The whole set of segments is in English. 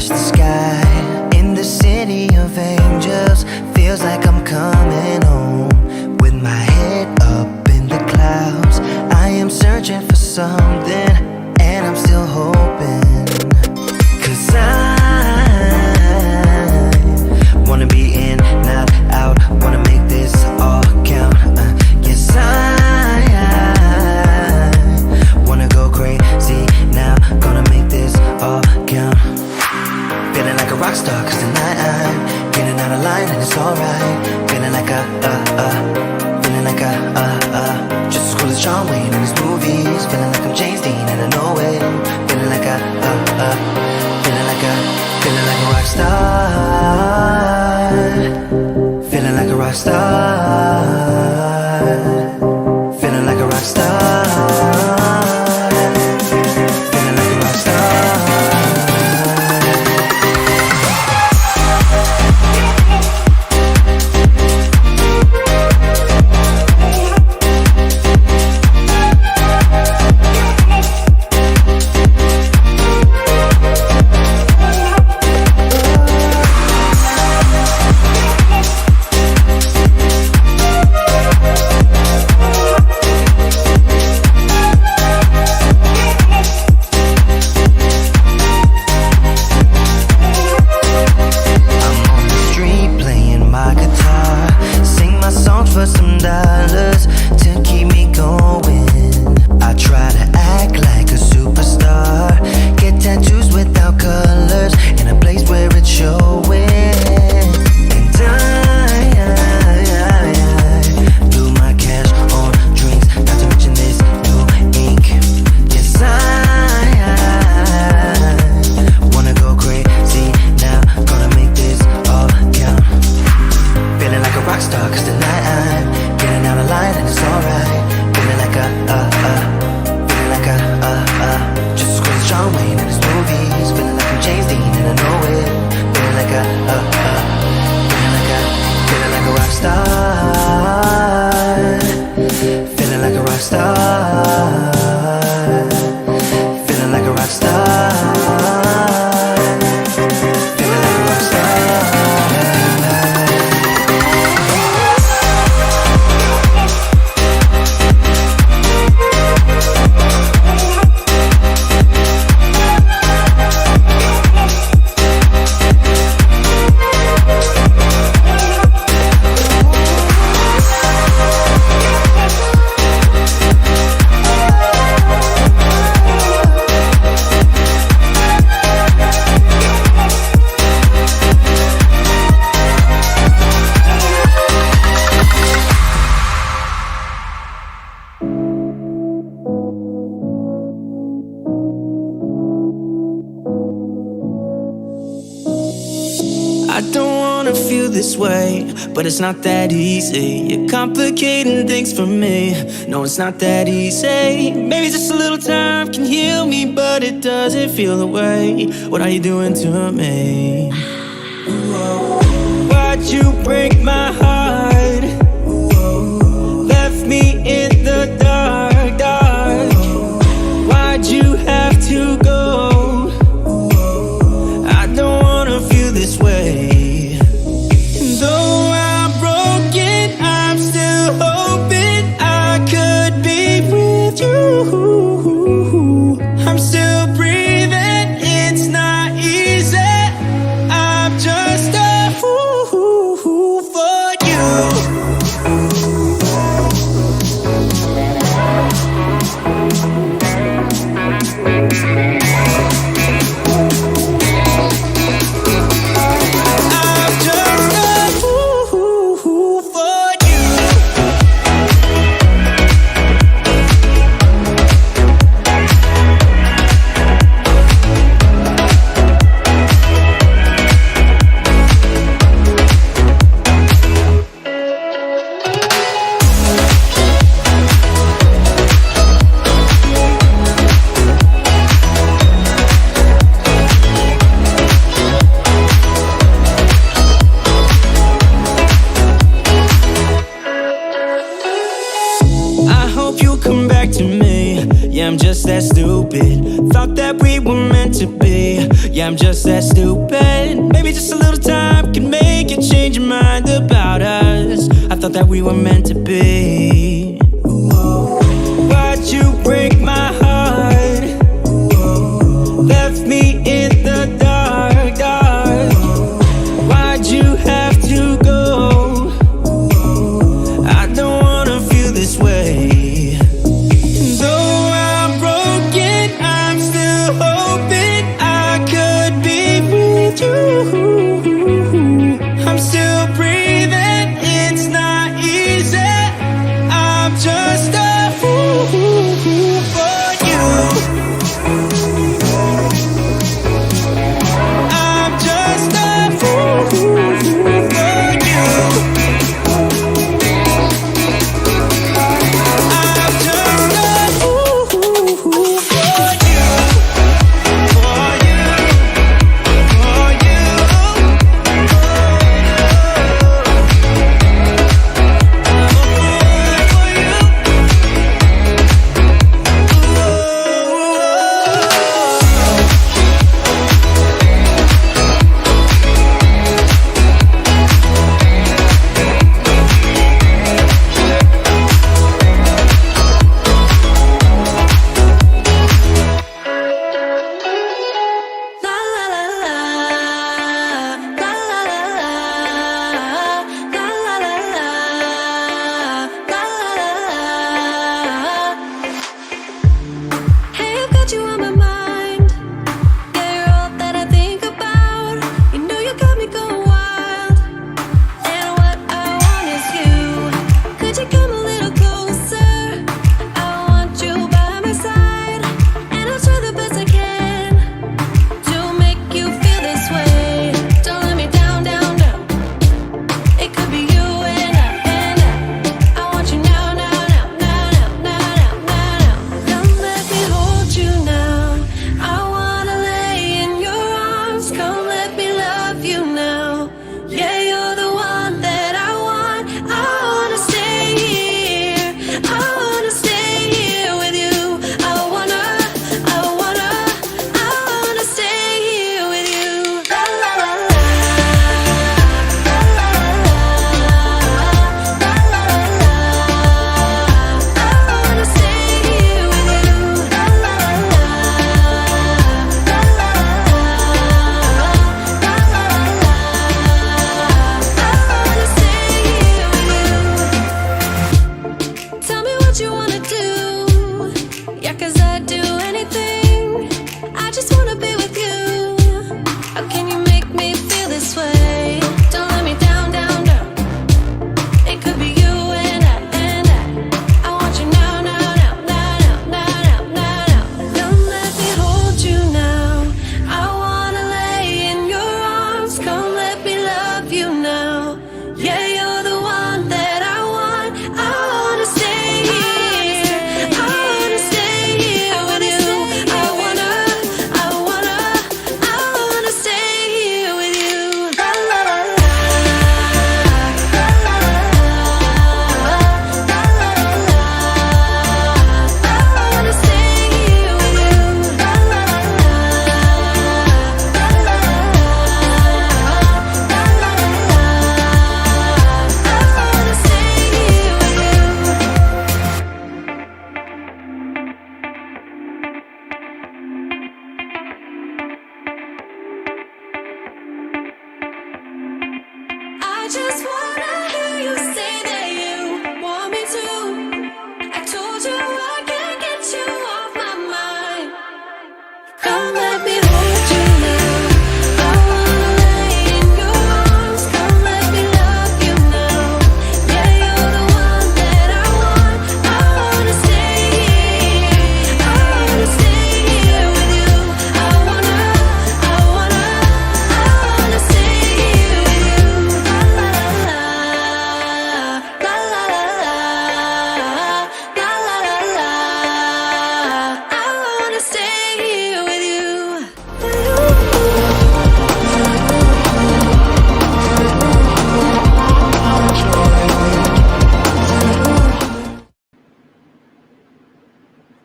touch the sky. In the city of angels, feels like I'm coming home. With my head up in the clouds, I am searching for something, and I'm still hoping. 'Cause I wanna be in, not out, wanna make this all count. Yes, I wanna go crazy now, gonna make this all count. Feeling like a rock star, 'cause tonight I'm getting out of line and it's alright. Feeling like feeling like just as cool as John Wayne in his movies. Feeling like I'm James Dean and I know it. Feeling like feeling like a rock star. Feeling like a rock star. Feeling like a rock star. Feeling like a rock star. But it's not that easy. You're complicating things for me. No, it's not that easy. Maybe just a little time can heal me, but it doesn't feel the way. What are you doing to me? Why'd you break my heart? Left me in the dark, dark. Why'd you have to go? I don't wanna feel this way. Though I'm broken, I'm still hoping I could be with you. I'm still breathing, it's not easy. I'm just a fool for you. I'm just that stupid. Maybe just a little time can make you change your mind about us. I thought that we were meant to be. Why'd you break my heart? Left me in the dark, dark. Why'd you have to go? I don't wanna feel this way. Though I'm broken, I'm still hoping I could be with you. I'm still breathing, it's not easy. I'm just a fool for you. I'm just a fool for you. I'm just a fool for you. For you. For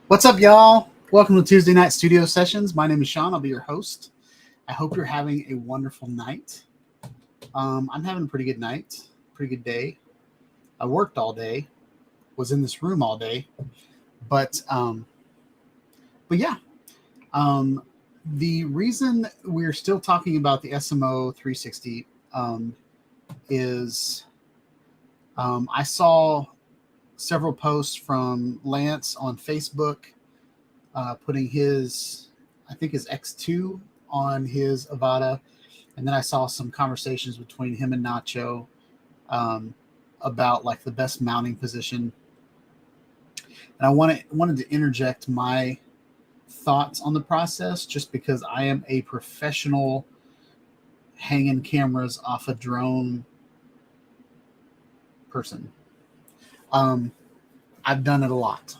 What's up, y'all? Welcome to Tuesday Night Studio Sessions. My name is Sean. I'll be your host. I hope you're having a wonderful night. I'm having a pretty good night, pretty good day. I worked all day, was in this room all day, but yeah. The reason we're still talking about the SMO 360 is I saw several posts from Lance on Facebook putting his, I think his X2 on his Avata. And then I saw some conversations between him and Nacho about like the best mounting position. And I wanted to interject my thoughts on the process just because I am a professional hanging cameras off a drone person. I've done it a lot.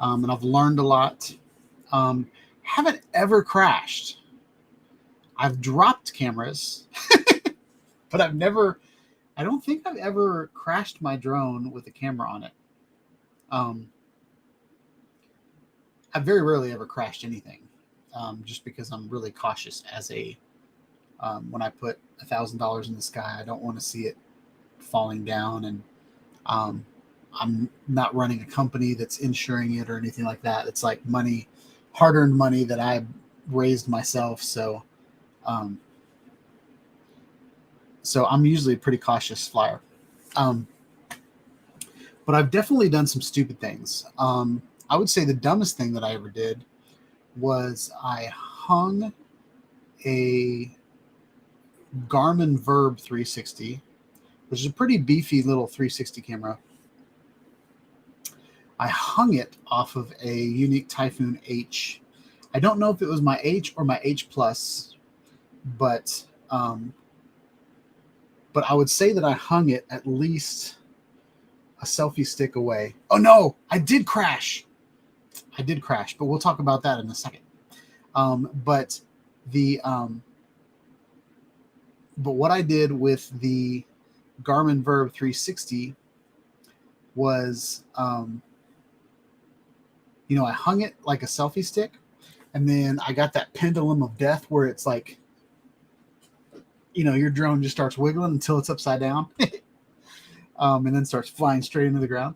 And I've learned a lot. Haven't ever crashed. I've dropped cameras, but I don't think I've ever crashed my drone with a camera on it. I've very rarely ever crashed anything, just because I'm really cautious when I put $1,000 in the sky, I don't want to see it falling down. And I'm not running a company that's insuring it or anything like that. It's like money, hard-earned money that I raised myself. So I'm usually a pretty cautious flyer. But I've definitely done some stupid things. I would say the dumbest thing that I ever did was I hung a Garmin Verb 360, which is a pretty beefy little 360 camera. I hung it off of a Unique Typhoon H. I don't know if it was my H or my H Plus, but I would say that I hung it at least a selfie stick away. Oh no, I did crash, but we'll talk about that in a second. But what I did with the Garmin Verb 360 was, I hung it like a selfie stick, and then I got that pendulum of death where it's like, your drone just starts wiggling until it's upside down, and then starts flying straight into the ground.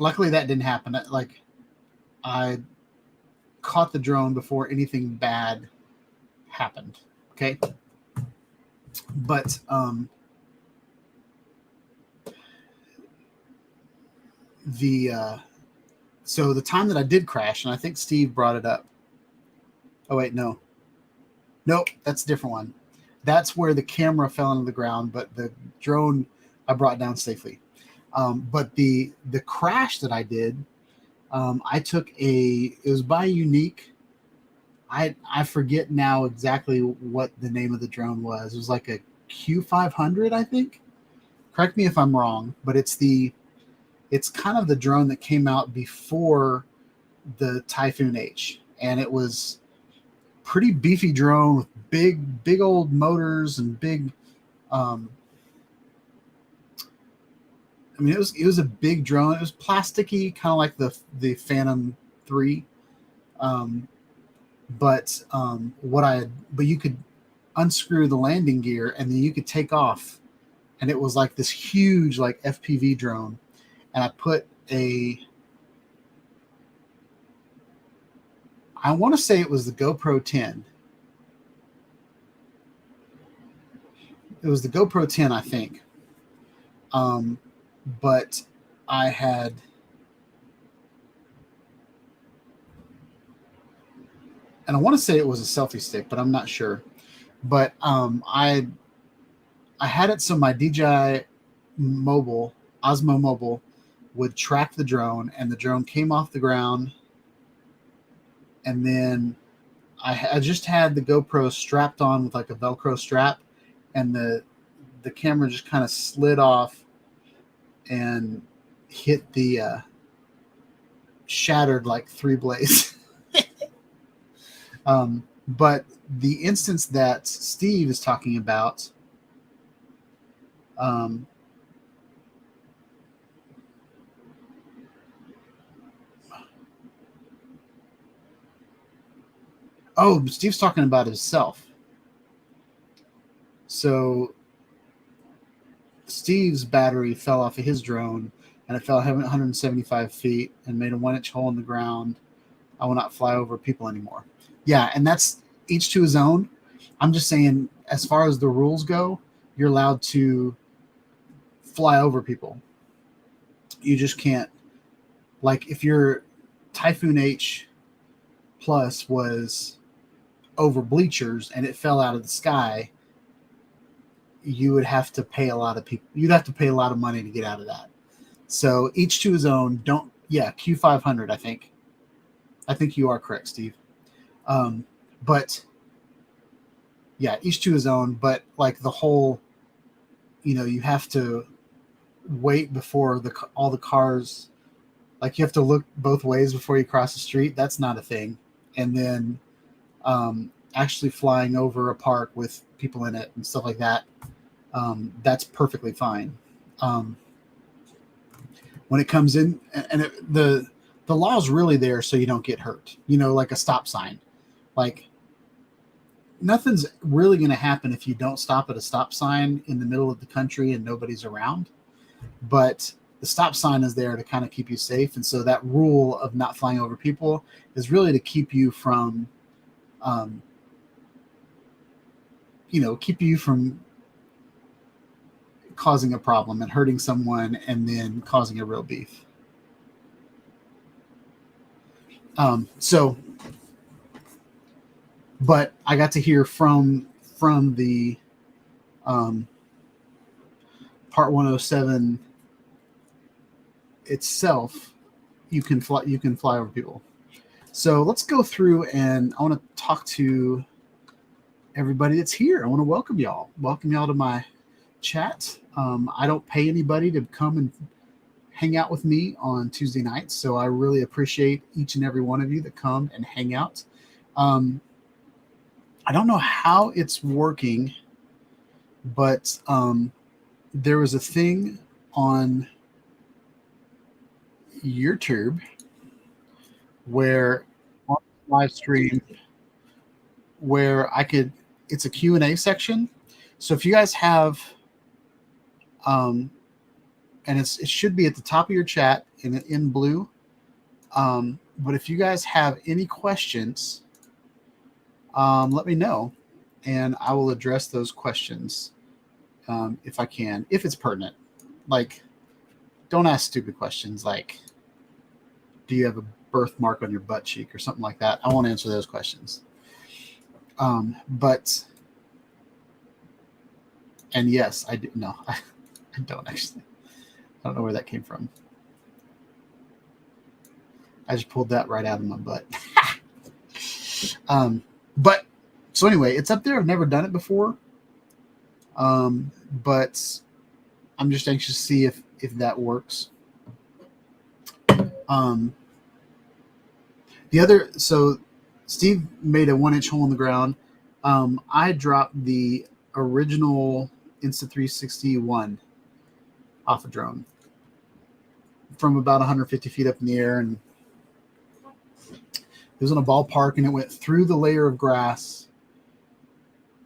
Luckily, that didn't happen. I caught the drone before anything bad happened. Okay, but so the time that I did crash, and I think Steve brought it up. Oh wait, nope, that's a different one. That's where the camera fell into the ground, but the drone I brought down safely. But the crash that I did, I took it was by Unique. I forget now exactly what the name of the drone was. It was like a Q500, I think. Correct me if I'm wrong, but it's kind of the drone that came out before the Typhoon H, and it was pretty beefy drone with big old motors and big. It was a big drone. It was plasticky, kind of like the Phantom 3. But you could unscrew the landing gear and then you could take off, and it was like this huge like FPV drone. And I put I want to say it was the GoPro 10. It was the GoPro 10, I think. But I had, and I want to say it was a selfie stick, but I'm not sure. But I had it so my DJI Osmo Mobile would track the drone, and the drone came off the ground, and then I just had the GoPro strapped on with like a Velcro strap, and the camera just kind of slid off and hit the shattered like 3 blades. But the instance that Steve is talking about, Oh, Steve's talking about himself. So Steve's battery fell off of his drone, and it fell 175 feet and made a 1-inch hole in the ground. I will not fly over people anymore. Yeah, and that's each to his own. I'm just saying, as far as the rules go, you're allowed to fly over people. You just can't, like, if your Typhoon H Plus was over bleachers and it fell out of the sky, you would have to pay a lot of people. You'd have to pay a lot of money to get out of that. So each to his own. Don't, yeah, Q500. I think you are correct, Steve. But yeah, each to his own. But like the whole, you have to wait before all the cars. Like you have to look both ways before you cross the street. That's not a thing. And then actually flying over a park with people in it and stuff like that, that's perfectly fine. When it comes in, and the law is really there so you don't get hurt. Like a stop sign. Like nothing's really going to happen if you don't stop at a stop sign in the middle of the country and nobody's around. But the stop sign is there to kind of keep you safe. And so that rule of not flying over people is really to keep you from, causing a problem and hurting someone and then causing a real beef. But I got to hear from the Part 107 itself, you can fly over people. So let's go through, and I want to talk to everybody that's here. I want to welcome y'all to my chat. I don't pay anybody to come and hang out with me on Tuesday nights, so I really appreciate each and every one of you that come and hang out. I don't know how it's working, but there was a thing on YouTube where on live stream where it's a Q&A section. So if you guys have and it should be at the top of your chat in blue. But if you guys have any questions, let me know, and I will address those questions if I can, if it's pertinent. Like, don't ask stupid questions like, do you have a birthmark on your butt cheek or something like that? I won't answer those questions. But, and yes, I do. No, I don't actually. I don't know where that came from. I just pulled that right out of my butt. But so anyway, it's up there. I've never done it before. But I'm just anxious to see if that works. So Steve made a 1-inch hole in the ground. I dropped the original Insta360 off a drone from about 150 feet up in the air, and it was in a ballpark, and it went through the layer of grass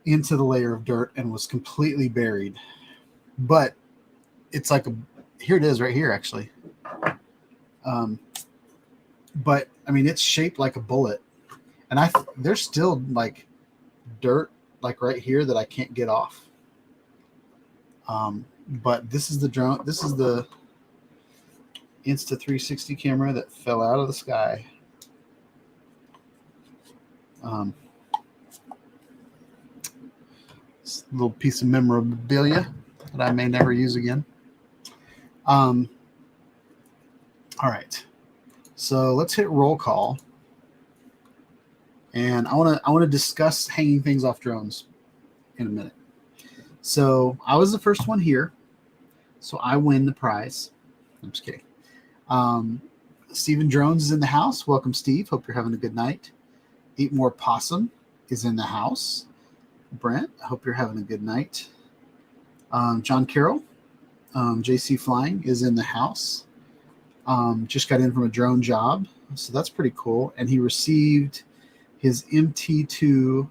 into the layer of dirt and was completely buried. But it's like here it is right here, actually. But I mean, it's shaped like a bullet, and there's still like dirt like right here that I can't get off. But this is the drone. This is the Insta360 camera that fell out of the sky. It's a little piece of memorabilia that I may never use again. All right, so let's hit roll call, and I want to discuss hanging things off drones in a minute. So I was the first one here, so I win the prize. I'm just kidding. Steven Drones is in the house. Welcome, Steve. Hope you're having a good night. Eat More Possum is in the house. Brent, I hope you're having a good night. John Carroll, JC Flying is in the house. Just got in from a drone job, so that's pretty cool. And he received his MT2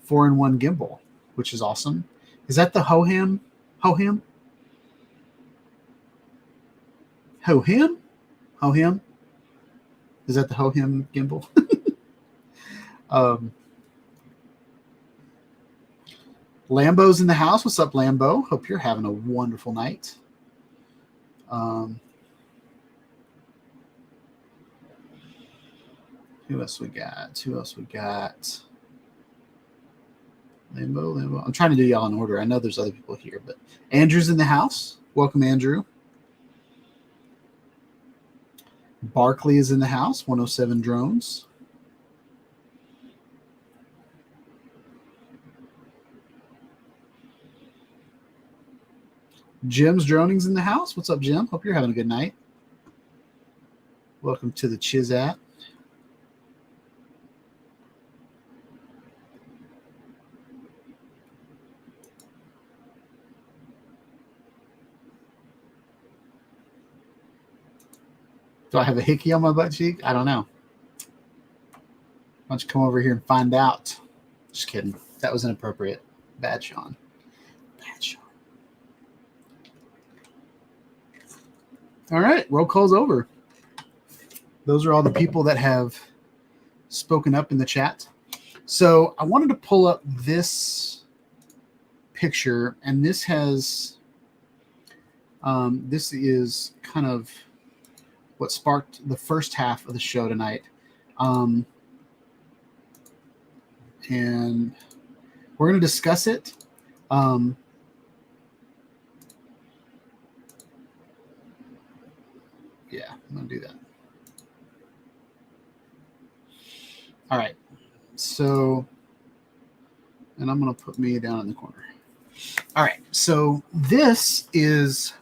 4-in-1 gimbal, which is awesome. Is that the Hoham? Hoham? Hoham? Hoham? Is that the Hoham gimbal? Lambo's in the house. What's up, Lambo? Hope you're having a wonderful night. Who else we got? Lambo. I'm trying to do y'all in order. I know there's other people here, but Andrew's in the house. Welcome, Andrew. Barkley is in the house. 107 Drones. Jim's Droning's in the house. What's up, Jim? Hope you're having a good night. Welcome to the Chizat. Do I have a hickey on my butt cheek? I don't know. Why don't you come over here and find out? Just kidding. That was inappropriate. Bad Sean. Bad Sean. All right. Roll call's over. Those are all the people that have spoken up in the chat. So I wanted to pull up this picture, and this has, this is kind of what sparked the first half of the show tonight. And we're going to discuss it. Yeah, I'm going to do that. All right. So, and I'm going to put me down in the corner. All right. So this is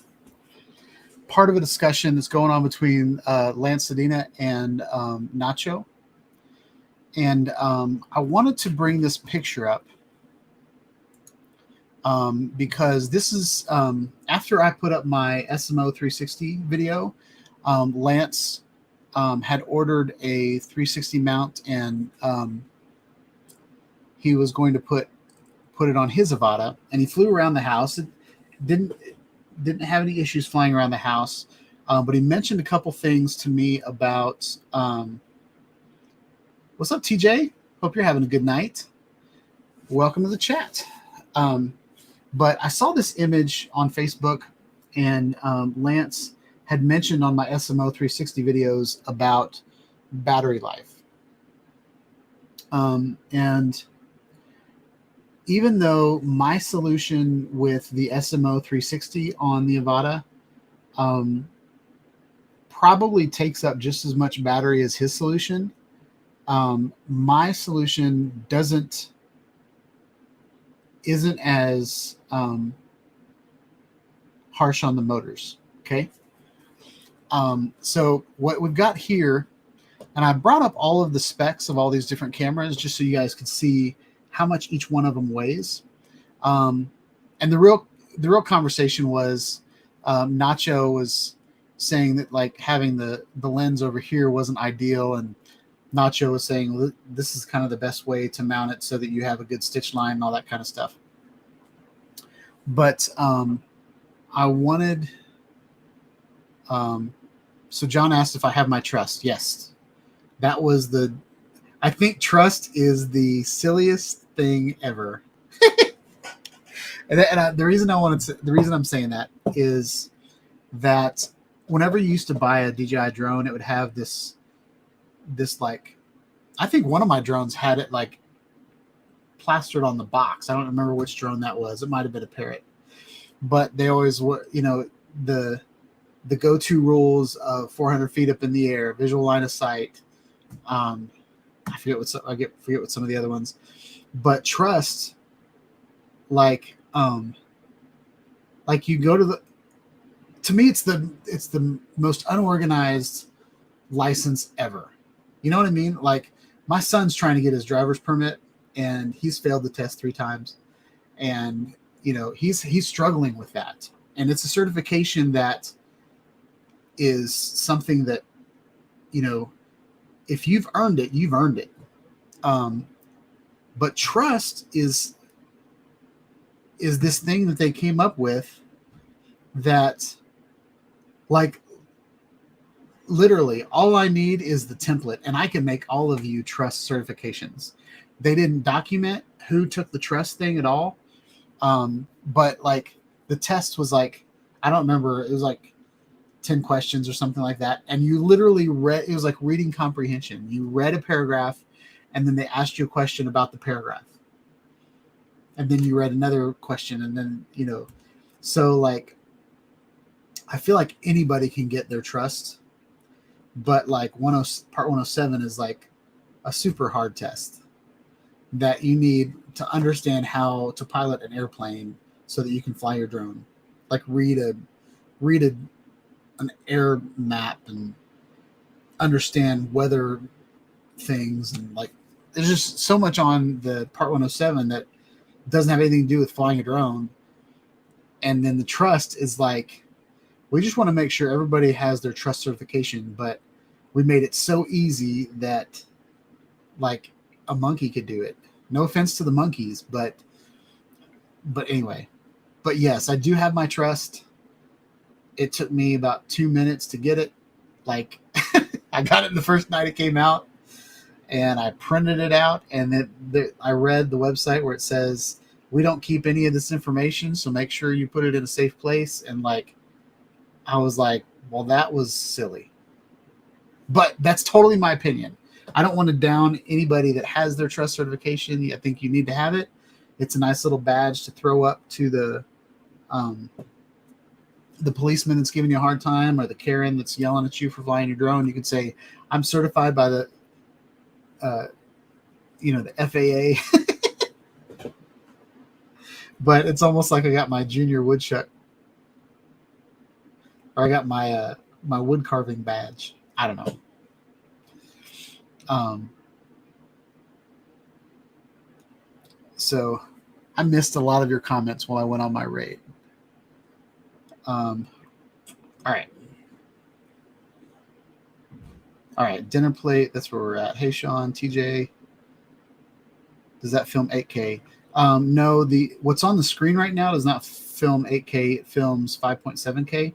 part of a discussion that's going on between Lance Sedina and Nacho. And I wanted to bring this picture up because this is after I put up my SMO 360 video. Lance had ordered a 360 mount, and he was going to put it on his Avata, and he flew around the house. It didn't have any issues flying around the house, but he mentioned a couple things to me about what's up, TJ? Hope you're having a good night. Welcome to the chat. But I saw this image on Facebook, and Lance had mentioned on my SMO 360 videos about battery life. And even though my solution with the SMO 360 on the Avata probably takes up just as much battery as his solution, my solution isn't as harsh on the motors. Okay. So what we've got here, and I brought up all of the specs of all these different cameras just so you guys could see how much each one of them weighs. And the real conversation was Nacho was saying that like having the lens over here wasn't ideal, and Nacho was saying this is kind of the best way to mount it so that you have a good stitch line and all that kind of stuff. But I wanted so John asked if I have my trust. Yes. That was I think trust is the silliest thing ever. The reason I'm saying that is that whenever you used to buy a DJI drone, it would have this like, I think one of my drones had it like plastered on the box. I don't remember which drone that was. It might have been a Parrot, but they always were, the go-to rules of 400 feet up in the air, visual line of sight. I forget what some of the other ones, but trust, like you go to me, it's the most unorganized license ever. You know what I mean? Like my son's trying to get his driver's permit, and he's failed the test 3 times, and he's struggling with that. And it's a certification that is something that, if you've earned it, you've earned it. But trust is this thing that they came up with that, like, literally all I need is the template and I can make all of you trust certifications. They didn't document who took the trust thing at all. But like the test was like, I don't remember, it was like 10 questions or something like that. And you literally read, it was like reading comprehension. You read a paragraph and then they asked you a question about the paragraph. And then you read another question and then, so like, I feel like anybody can get their trust, but like part 107 is like a super hard test that you need to understand how to pilot an airplane so that you can fly your drone. Like read an air map and understand weather things, and like there's just so much on the part 107 that doesn't have anything to do with flying a drone. And then the trust is like, we just want to make sure everybody has their trust certification, but we made it so easy that like a monkey could do it. No offense to the monkeys, but anyway. But yes, I do have my trust. It took me about 2 minutes to get it. Like I got it the first night it came out, and I printed it out, and I read the website where it says, we don't keep any of this information, so make sure you put it in a safe place. And like, I was like, well, that was silly. But that's totally my opinion. I don't want to down anybody that has their trust certification. I think you need to have it. It's a nice little badge to throw up to the policeman that's giving you a hard time, or the Karen that's yelling at you for flying your drone. You could say, I'm certified by the the FAA. But it's almost like I got my junior woodchuck, or I got my my wood carving badge. I don't know. So I missed a lot of your comments while I went on my raid. All right, dinner plate. That's where we're at. Hey, Sean, TJ, does that film 8K? No, what's on the screen right now does not film 8K. It films 5.7K.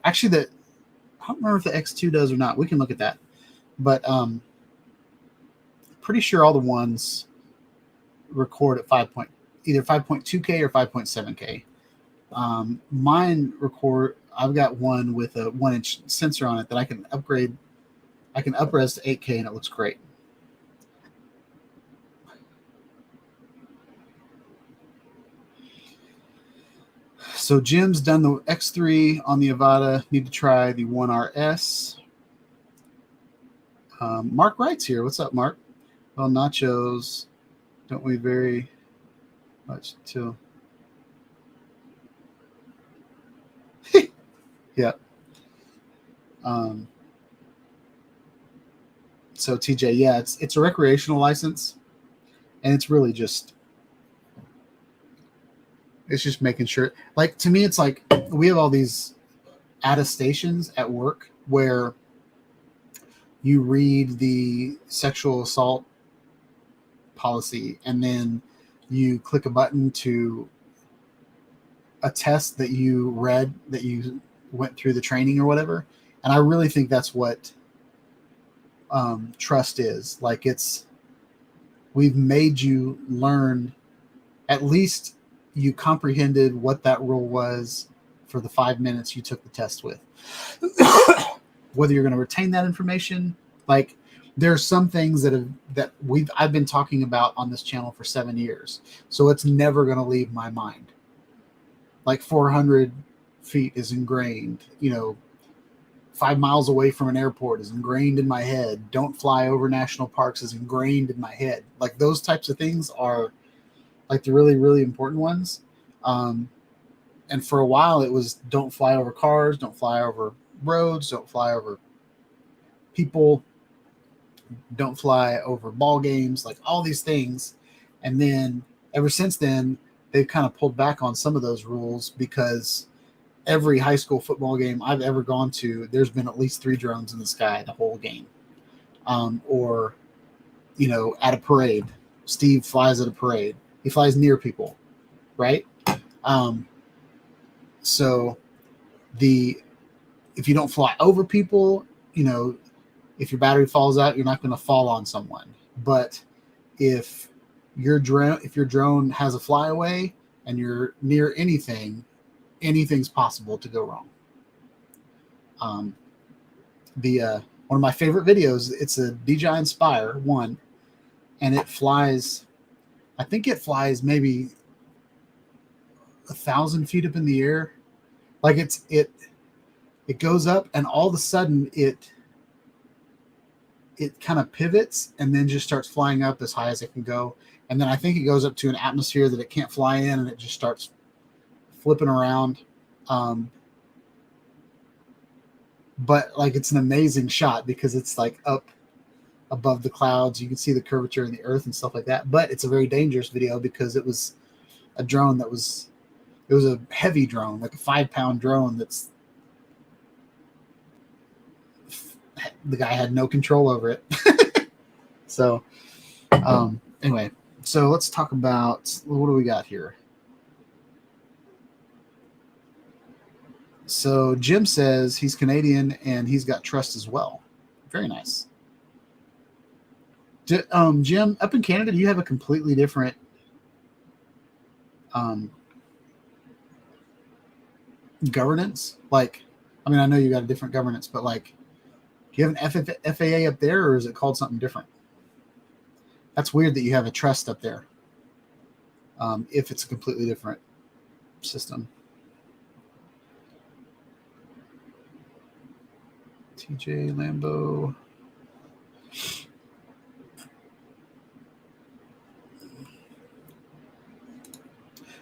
Actually, I don't remember if the X2 does or not. We can look at that. But pretty sure all the ones record at either 5.2K or 5.7K. Mine record. I've got one with a 1-inch sensor on it that I can upgrade. I can up-res to 8K and it looks great. So Jim's done the X3 on the Avata. Need to try the 1RS. Mark writes here. What's up, Mark? Well, nachos, don't we very much till? Yeah. So TJ, yeah, it's a recreational license, and it's really just making sure. Like, to me, it's like we have all these attestations at work where you read the sexual assault policy and then you click a button to attest that you read, that you went through the training or whatever. And I really think that's what trust is. Like, we've made you learn, at least you comprehended what that rule was for the 5 minutes you took the test with. Whether you're going to retain that information, like, there are some things I've been talking about on this channel for 7 years, so it's never going to leave my mind. Like, 400 feet is ingrained. 5 miles away from an airport is ingrained in my head. Don't fly over national parks is ingrained in my head. Like, those types of things are like the really, really important ones. And for a while it was, don't fly over cars, don't fly over roads, don't fly over people, don't fly over ball games, like all these things. And then ever since then, they've kind of pulled back on some of those rules, because every high school football game I've ever gone to, there's been at least 3 drones in the sky the whole game. Or at a parade. Steve flies at a parade. He flies near people, right? So if you don't fly over people, if your battery falls out, you're not going to fall on someone. But if your drone has a flyaway and you're near anything, anything's possible to go wrong. One of my favorite videos, it's a DJI Inspire 1, and it flies, I think it flies maybe 1,000 feet up in the air. Like it goes up, and all of a sudden it kind of pivots and then just starts flying up as high as it can go. And then I think it goes up to an atmosphere that it can't fly in, and it just starts flipping around. But like, it's an amazing shot because it's like up above the clouds. You can see the curvature in the earth and stuff like that. But it's a very dangerous video because it was a drone it was a heavy drone, like a 5-pound drone that's the guy had no control over it. So anyway, so let's talk about, what do we got here? So Jim says he's Canadian and he's got trust as well. Very nice. Jim, up in Canada, do you have a completely different governance? Like, I mean, I know you got a different governance, but like, do you have an FAA up there, or is it called something different? That's weird that you have a trust up there, if it's a completely different system. TJ Lambo.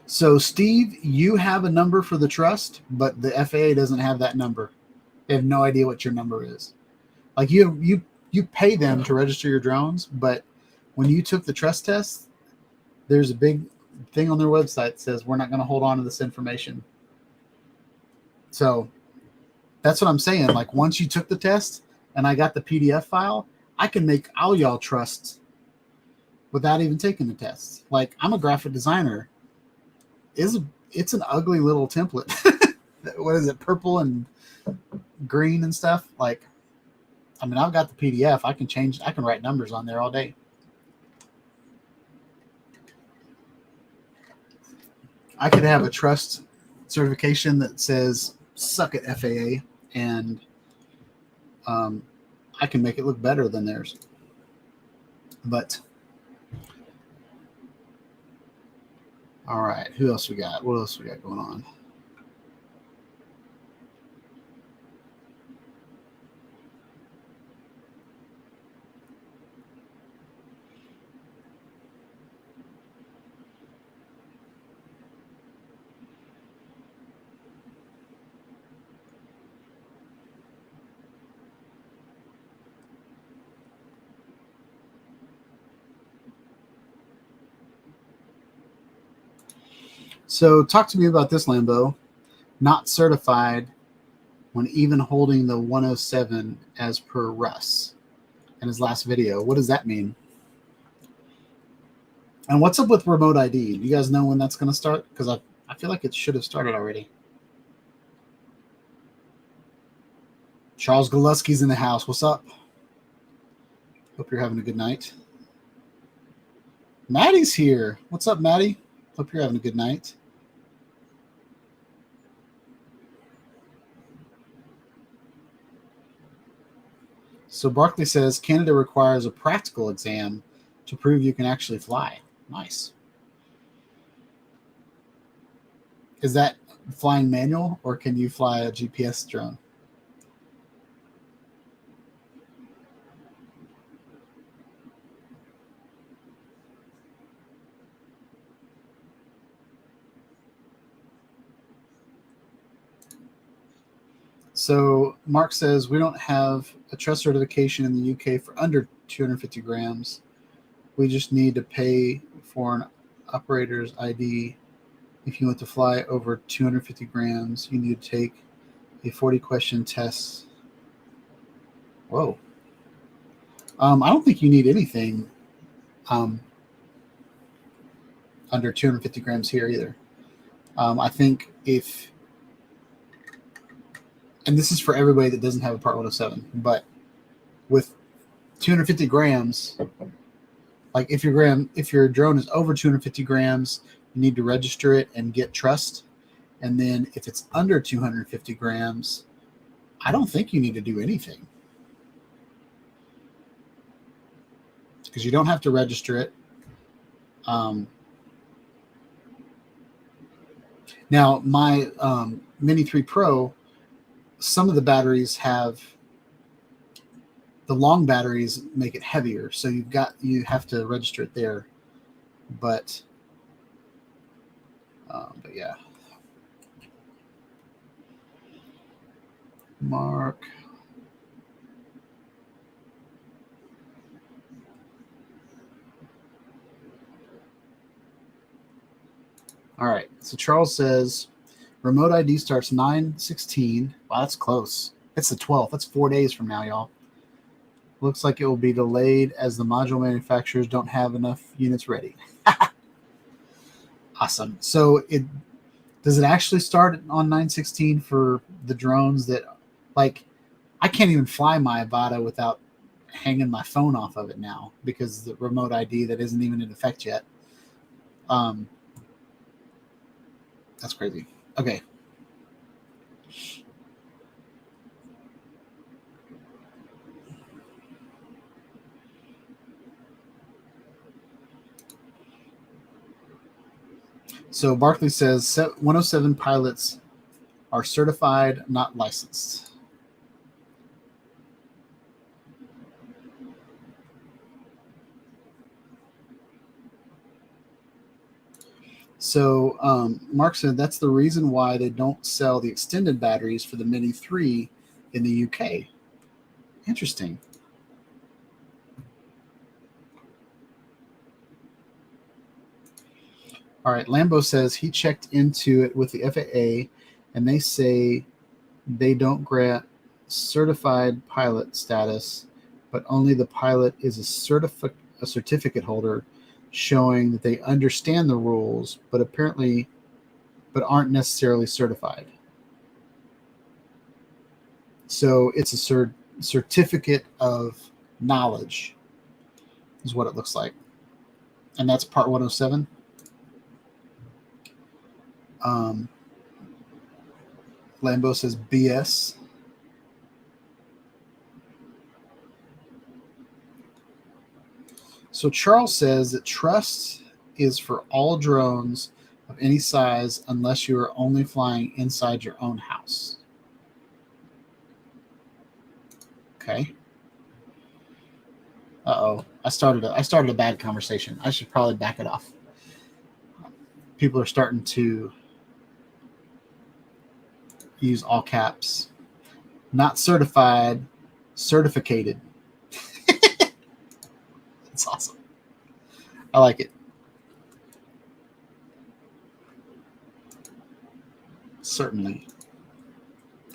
So, Steve, you have a number for the trust, but the FAA doesn't have that number. They have no idea what your number is. Like, you pay them to register your drones, but when you took the trust test, there's a big thing on their website that says we're not going to hold on to this information. So that's what I'm saying. Like, once you took the test and I got the PDF file, I can make all y'all trusts without even taking the test. Like, I'm a graphic designer. It's an ugly little template. What is it? Purple and green and stuff. Like, I mean, I've got the PDF. I can write numbers on there all day. I could have a trust certification that says suck it FAA, and I can make it look better than theirs. But all right, who else we got? What else we got going on? So talk to me about this, Lambo. Not certified when even holding the 107 as per Russ in his last video. What does that mean? And what's up with remote ID? You guys know when that's going to start? Because I feel like it should have started already. Charles Goluski's in the house. What's up? Hope you're having a good night. Maddie's here. What's up, Maddie? Hope you're having a good night. So Barkley says Canada requires a practical exam to prove you can actually fly. Nice. Is that flying manual, or can you fly a GPS drone? So Mark says we don't have a trust certification in the UK for under 250 grams. We just need to pay for an operator's ID. If you want to fly over 250 grams, you need to take a 40-question test. Whoa. I don't think you need anything under 250 grams here either. I think if, and this is for everybody that doesn't have a Part 107, but with 250 grams, like if your drone is over 250 grams, you need to register it and get trust. And then if it's under 250 grams, I don't think you need to do anything, because you don't have to register it. Now, my Mini 3 Pro, some of the batteries have, the long batteries make it heavier, so you have to register it there. But yeah. Mark. All right. So Charles says remote ID starts 9/16. Wow, that's close. It's the 12th. That's 4 days from now, y'all. Looks like it will be delayed as the module manufacturers don't have enough units ready. Awesome. So does it actually start on 9/16 for the drones that, like, I can't even fly my Avata without hanging my phone off of it now because the remote ID that isn't even in effect yet. That's crazy. Okay. So Barkley says 107 pilots are certified, not licensed. So Mark said that's the reason why they don't sell the extended batteries for the Mini 3 in the UK. Interesting. All right, Lambo says he checked into it with the FAA, and they say they don't grant certified pilot status, but only the pilot is a certificate holder showing that they understand the rules, but aren't necessarily certified. So it's a certificate of knowledge is what it looks like. And that's Part 107. Lambo says BS. So Charles says that trust is for all drones of any size unless you are only flying inside your own house. Okay. Uh-oh. I started a bad conversation. I should probably back it off. People are starting to use all caps. Not certified, certificated. That's awesome. I like it. Certainly.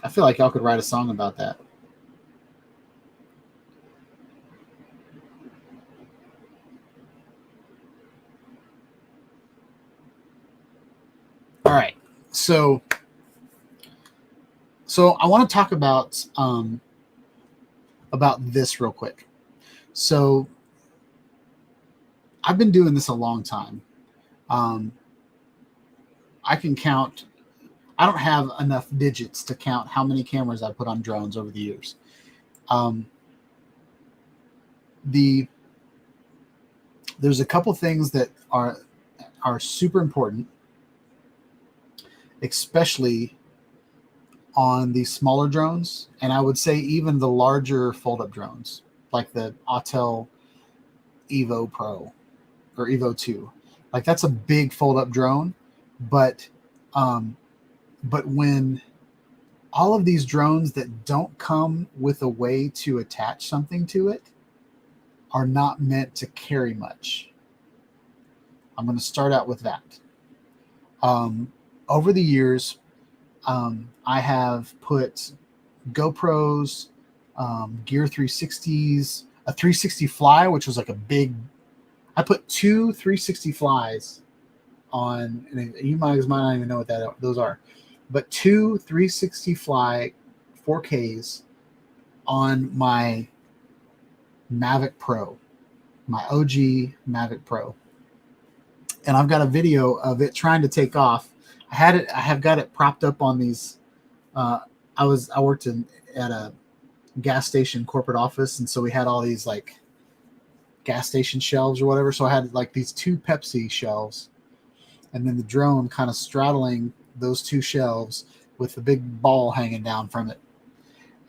I feel like y'all could write a song about that. All right. So I want to talk about this real quick. So I've been doing this a long time. I can count. I don't have enough digits to count how many cameras I put on drones over the years. There's a couple things that are super important, especially on the smaller drones, and I would say even the larger fold-up drones, like the Autel Evo Pro or Evo 2. Like, that's a big fold-up drone, but when all of these drones that don't come with a way to attach something to it are not meant to carry much. I'm going to start out with that. Over the years, I have put GoPros, Gear 360s, a 360 Fly, which was like a big, I put two 360 flies on, and you might not even know what those are, but two 360 fly 4Ks on my Mavic Pro, my OG Mavic Pro. And I've got a video of it trying to take off. I have got it propped up on these. I worked at a gas station corporate office, and so we had all these like gas station shelves or whatever. So I had like these two Pepsi shelves, and then the drone kind of straddling those two shelves with the big ball hanging down from it,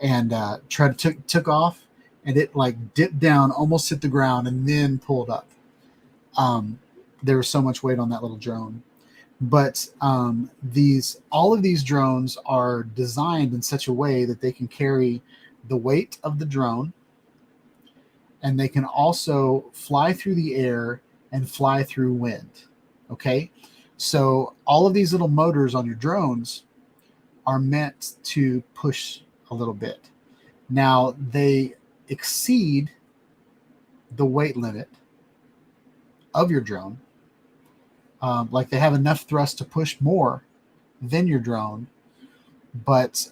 and took off, and it like dipped down, almost hit the ground, and then pulled up. There was so much weight on that little drone. But all of these drones are designed in such a way that they can carry the weight of the drone, and they can also fly through the air and fly through wind. Okay, so all of these little motors on your drones are meant to push a little bit. Now they exceed the weight limit of your drone. Like they have enough thrust to push more than your drone, but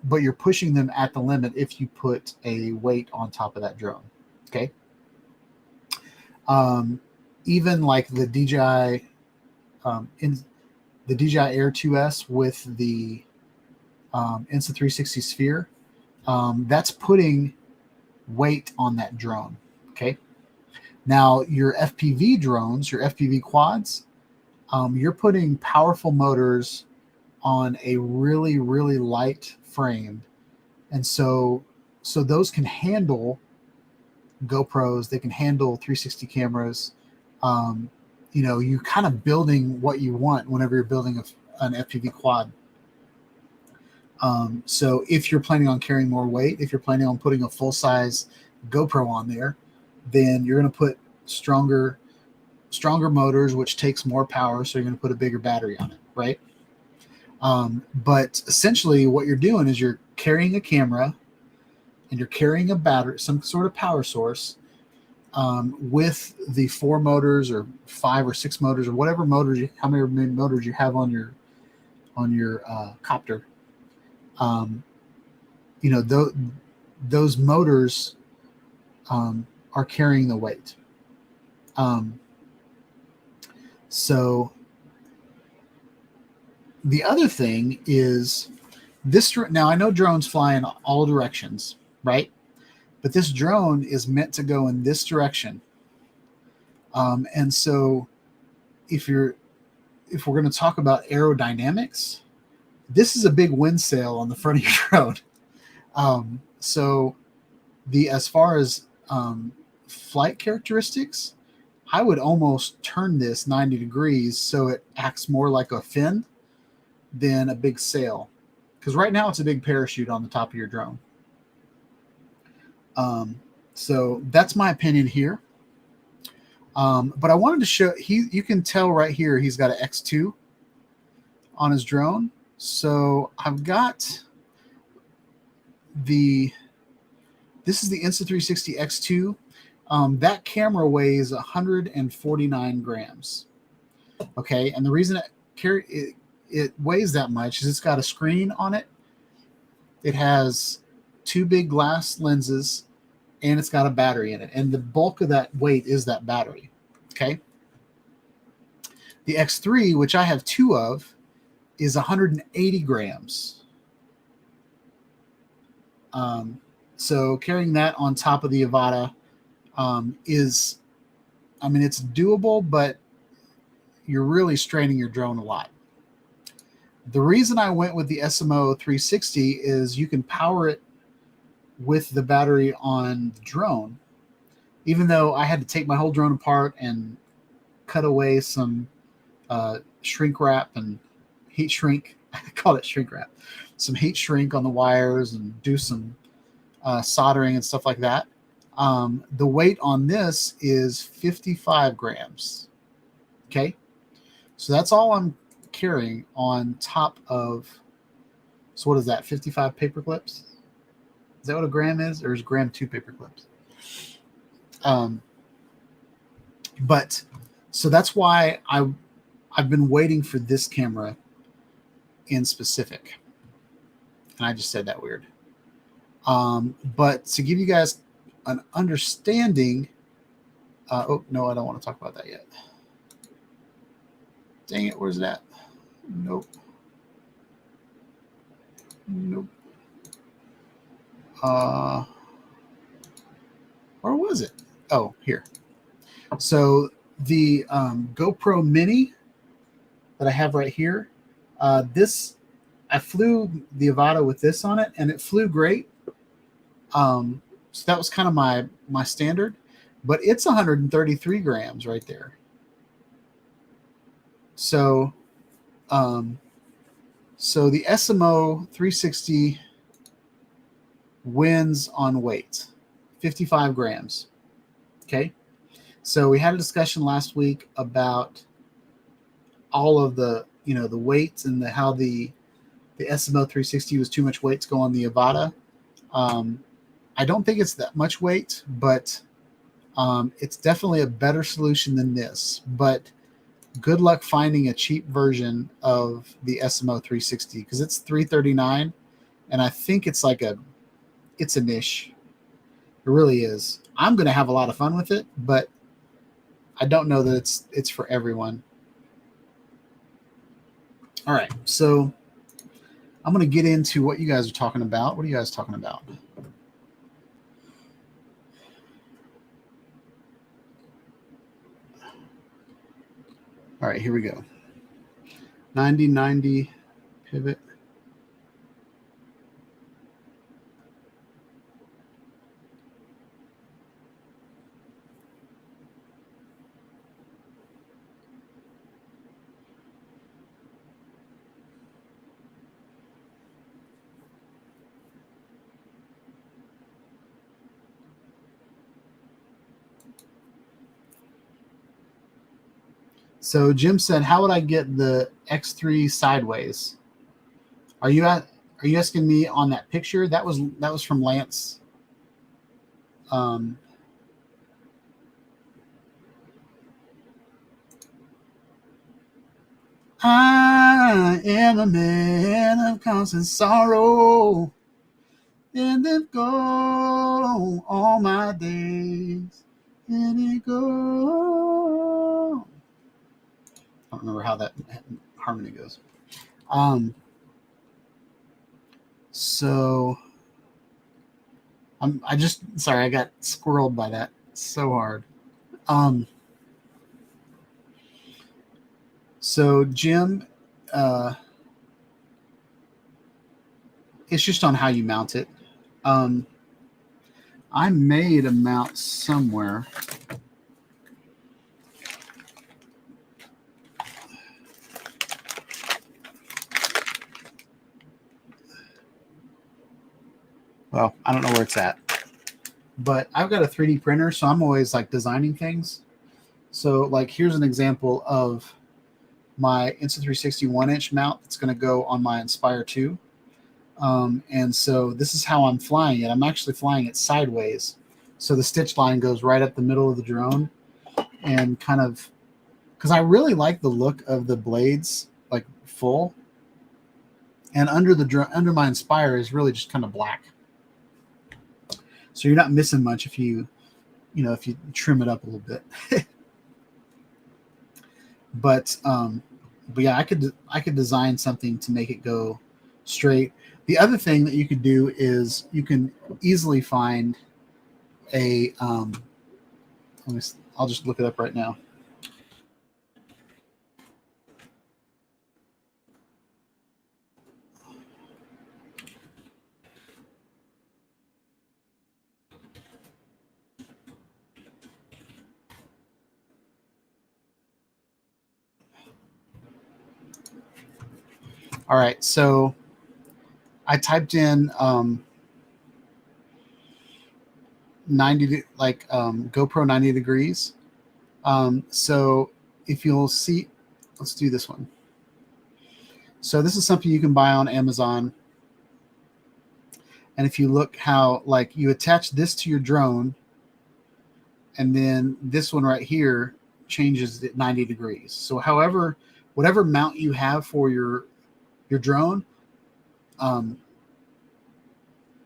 you're pushing them at the limit if you put a weight on top of that drone. Okay. Even like the DJI in the DJI Air 2S with the Insta360 Sphere, that's putting weight on that drone. Okay. Now your FPV drones, your FPV quads, you're putting powerful motors on a really, really light frame. And so those can handle GoPros, they can handle 360 cameras. You're kind of building what you want whenever you're building an FPV quad. So if you're planning on carrying more weight, if you're planning on putting a full-size GoPro on there, then you're going to put stronger motors, which takes more power, so you're going to put a bigger battery on it, right? But essentially what you're doing is you're carrying a camera and you're carrying a battery, some sort of power source, with the 4 motors or 5 or 6 motors or whatever motors, how many motors you have on your copter. Those motors are carrying the weight. So the other thing is this. Now I know drones fly in all directions, right? But this drone is meant to go in this direction. And so if we're going to talk about aerodynamics, this is a big wind sail on the front of your drone. So as far as flight characteristics, I would almost turn this 90 degrees so it acts more like a fin than a big sail. Because right now it's a big parachute on the top of your drone. So that's my opinion here. But I wanted to show, you can tell right here he's got an X2 on his drone. So I've got this is the Insta360 X2. That camera weighs 149 grams. Okay, and the reason it weighs that much is it's got a screen on it. It has 2 big glass lenses, and it's got a battery in it. And the bulk of that weight is that battery. Okay. The X3, which I have 2 of, is 180 grams. So carrying that on top of the Avata it's doable, but you're really straining your drone a lot. The reason I went with the SMO 360 is you can power it with the battery on the drone, even though I had to take my whole drone apart and cut away some shrink wrap and heat shrink. I call it shrink wrap. Some heat shrink on the wires and do some soldering and stuff like that. The weight on this is 55 grams. Okay. So that's all I'm carrying on top of, so what is that, 55 paper clips? Is that what a gram is, or is gram 2 paper clips? But so that's why I've been waiting for this camera in specific. And I just said that weird. But to give you guys an understanding, oh no, I don't want to talk about that yet. Dang it, where's that? Nope. Nope. Where was it? Oh, here. So the GoPro Mini that I have right here, this, I flew the Avata with this on it, and it flew great. So that was kind of my standard, but it's 133 grams right there. So, so the SMO 360 wins on weight, 55 grams. Okay. So we had a discussion last week about all of the, the weights and how the SMO 360 was too much weight to go on the Avata. I don't think it's that much weight, but it's definitely a better solution than this. But good luck finding a cheap version of the SMO 360 because it's $339, and I think it's it's a niche. It really is. I'm going to have a lot of fun with it, but I don't know that it's for everyone. All right, so I'm going to get into what you guys are talking about. What are you guys talking about? All right, here we go. 90-90 pivot. So Jim said, "How would I get the X3 sideways?" Are you asking me on that picture? That was from Lance. I am a man of constant sorrow, and it go all my days, and it go. I don't remember how that harmony goes. So I just sorry, I got squirreled by that so hard. So Jim, it's just on how you mount it. I made a mount somewhere. Well, I don't know where it's at, but I've got a 3D printer, so I'm always designing things. So here's an example of my Insta360 1-inch mount that's going to go on my Inspire 2. And so this is how I'm flying it. I'm actually flying it sideways. So the stitch line goes right up the middle of the drone, and kind of, because I really like the look of the blades full, and under my Inspire is really just kind of black. So you're not missing much if you trim it up a little bit. But yeah, I could design something to make it go straight. The other thing that you could do is you can easily find a I'll just look it up right now. All right, so I typed in 90 GoPro 90 degrees. So if you'll see, let's do this one. So this is something you can buy on Amazon. And if you look how you attach this to your drone, and then this one right here changes at 90 degrees. So however, whatever mount you have for your drone,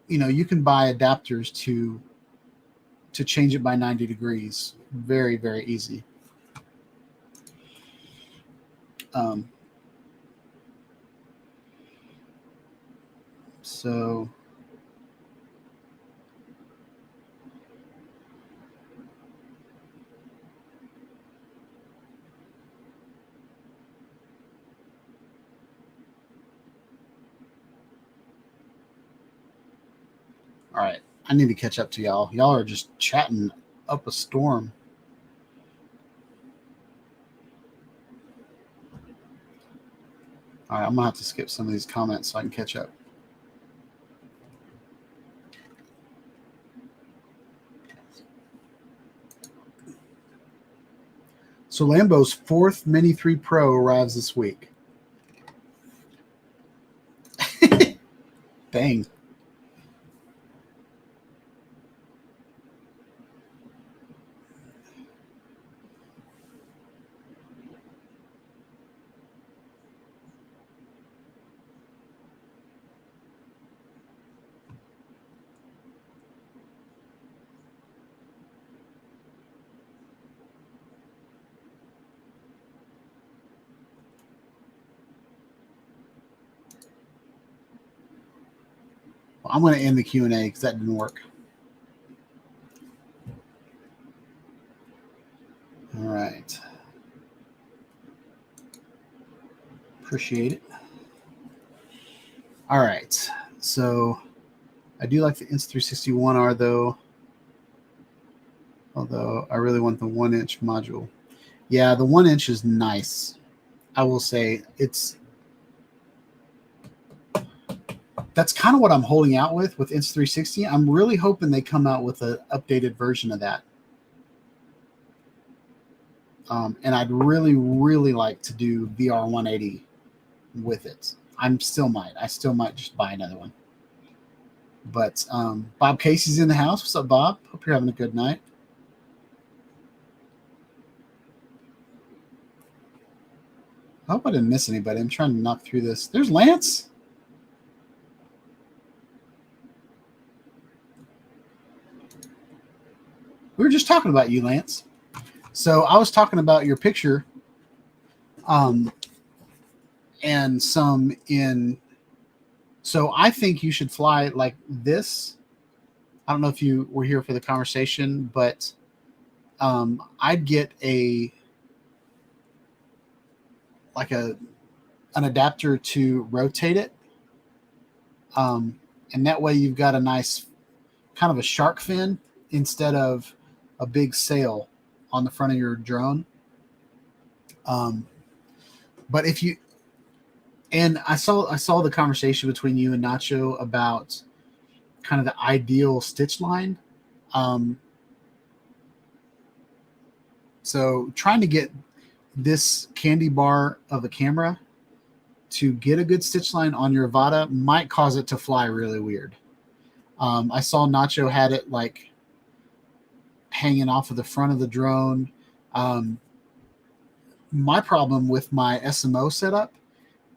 you can buy adapters to change it by 90 degrees. Very, very easy. So all right, I need to catch up to y'all. Y'all are just chatting up a storm. All right, I'm gonna have to skip some of these comments so I can catch up. So Lambo's 4th Mini 3 Pro arrives this week. Dang. I'm going to end the Q&A because that didn't work. All right. Appreciate it. All right. So I do like the Insta360 1R though. Although I really want the 1-inch module. Yeah, the 1-inch is nice. I will say that's kind of what I'm holding out with Insta360. I'm really hoping they come out with an updated version of that. And I'd really, really like to do VR 180 with it. I still might just buy another one. But Bob Casey's in the house. What's up, Bob? Hope you're having a good night. I hope I didn't miss anybody. I'm trying to knock through this. There's Lance. We were just talking about you, Lance. So I was talking about your picture and some in. So I think you should fly like this. I don't know if you were here for the conversation, but I'd get an adapter to rotate it. And that way you've got a nice kind of a shark fin instead of a big sail on the front of your drone. But if you, and I saw the conversation between you and Nacho about kind of the ideal stitch line. So trying to get this candy bar of a camera to get a good stitch line on your Avata might cause it to fly really weird. I saw Nacho had it like hanging off of the front of the drone. My problem with my SMO setup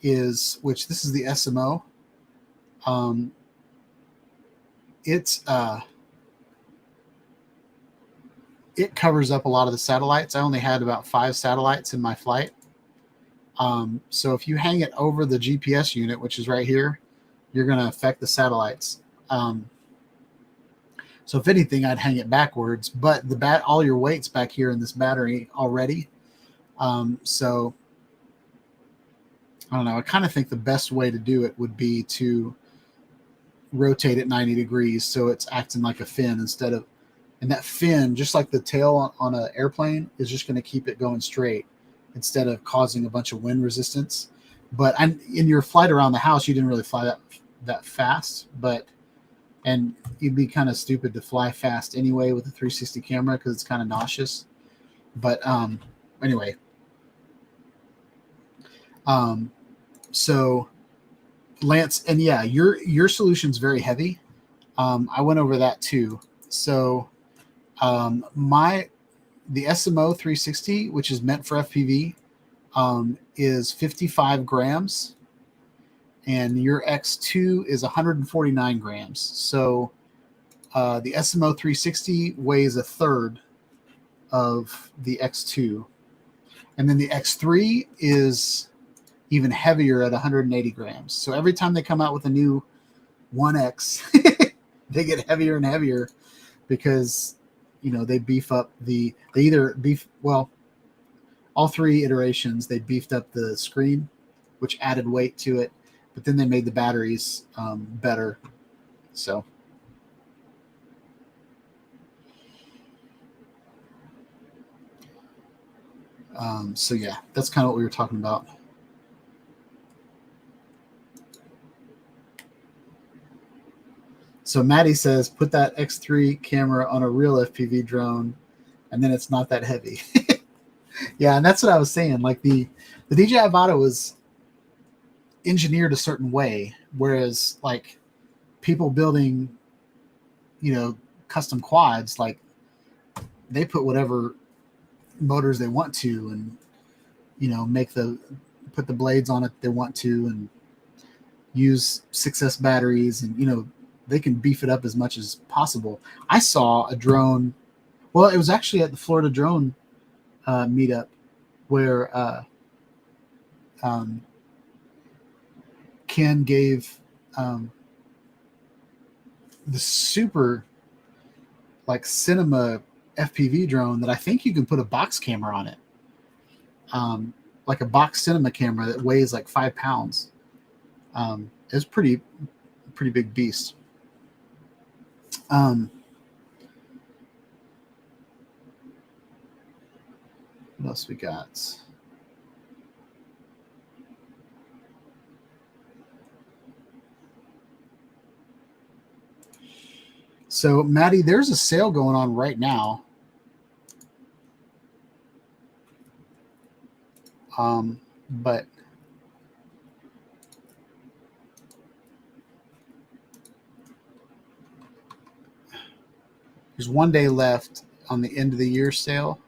is, which this is the SMO. It covers up a lot of the satellites. I only had about 5 satellites in my flight. So if you hang it over the GPS unit, which is right here, you're going to affect the satellites. So if anything, I'd hang it backwards, but all your weight's back here in this battery already. So I don't know. I kind of think the best way to do it would be to rotate it 90 degrees so it's acting like a fin instead of, and that fin, just like the tail on an airplane, is just going to keep it going straight instead of causing a bunch of wind resistance. But in your flight around the house, you didn't really fly that fast, and you'd be kind of stupid to fly fast anyway with a 360 camera because it's kind of nauseous. But anyway, so Lance, and yeah, your solution's very heavy. I went over that too. So my the SMO 360, which is meant for FPV, is 55 grams, and your X2 is 149 grams. So the SMO 360 weighs a third of the X2, and then the X3 is even heavier at 180 grams. So every time they come out with a new 1X, they get heavier and heavier because, you know, they beef up all three iterations, they beefed up the screen, which added weight to it, but then they made the batteries better. So so yeah, that's kind of what we were talking about. So Maddie says, put that X3 camera on a real FPV drone, and then it's not that heavy. Yeah, and that's what I was saying. Like the DJI Avata was engineered a certain way, whereas like people building, you know, custom quads, like they put whatever motors they want to, and, you know, put the blades on it they want to, and use 6S batteries, and, you know, they can beef it up as much as possible. I saw a drone. Well, it was actually at the Florida Drone meetup where Ken gave the super like cinema FPV drone that I think you can put a box camera on it, like a box cinema camera that weighs like 5 pounds. It's pretty big beast. What else we got? So, Maddie, there's a sale going on right now. But there's 1 day left on the end of the year sale,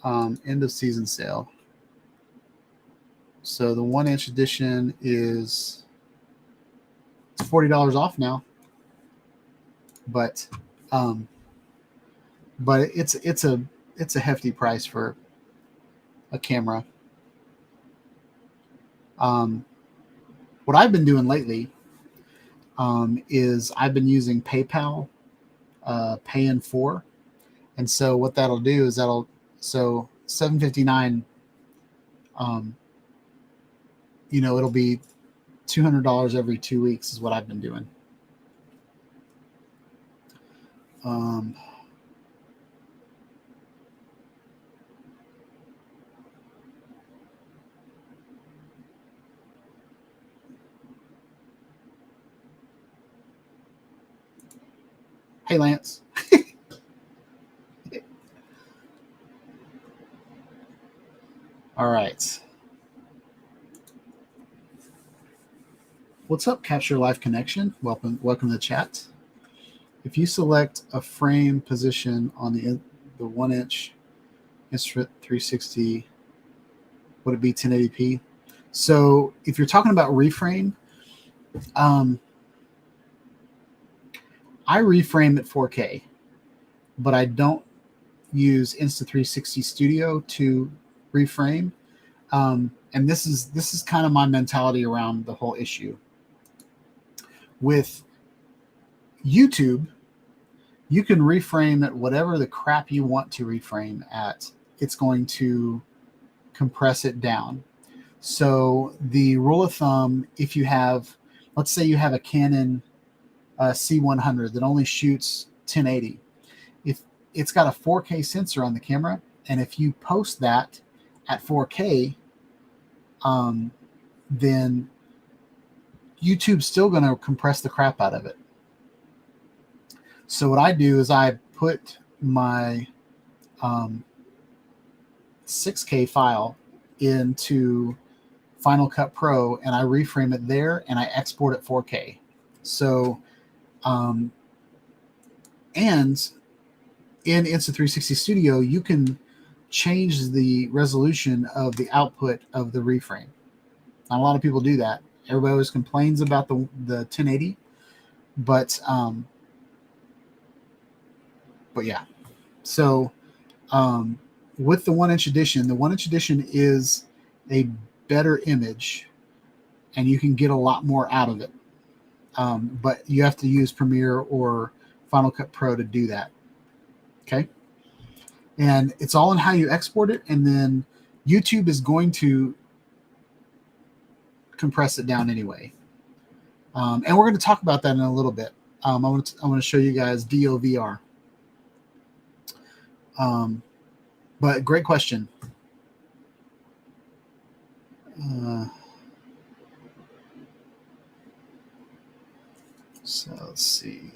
end of season sale. So the 1-inch edition is $40 off now, but it's a hefty price for a camera. What I've been doing lately is I've been using PayPal Pay in 4, and so what that'll do is so $759, you know, it'll be $200 every 2 weeks is what I've been doing. Hey, Lance. All right. What's up, Capture Live Connection? Welcome to the chat. If you select a frame position on the 1-inch Instrument 360, would it be 1080p? So if you're talking about reframe, I reframe at 4K, but I don't use Insta360 Studio to reframe. And this is kind of my mentality around the whole issue. With YouTube, you can reframe at whatever the crap you want to reframe at. It's going to compress it down. So the rule of thumb, if you have, let's say you have a Canon C100 that only shoots 1080, if it's got a 4K sensor on the camera, and if you post that at 4K, then YouTube's still going to compress the crap out of it. So what I do is I put my 6K file into Final Cut Pro, and I reframe it there, and I export it 4K. So, and in Insta360 Studio, you can change the resolution of the output of the reframe. Not a lot of people do that. Everybody always complains about the 1080, but yeah. So with the 1-inch edition, the 1-inch edition is a better image, and you can get a lot more out of it. But you have to use Premiere or Final Cut Pro to do that. Okay. And it's all in how you export it. And then YouTube is going to compress it down anyway. And we're going to talk about that in a little bit. I want to show you guys DOVR. But great question. So let's see.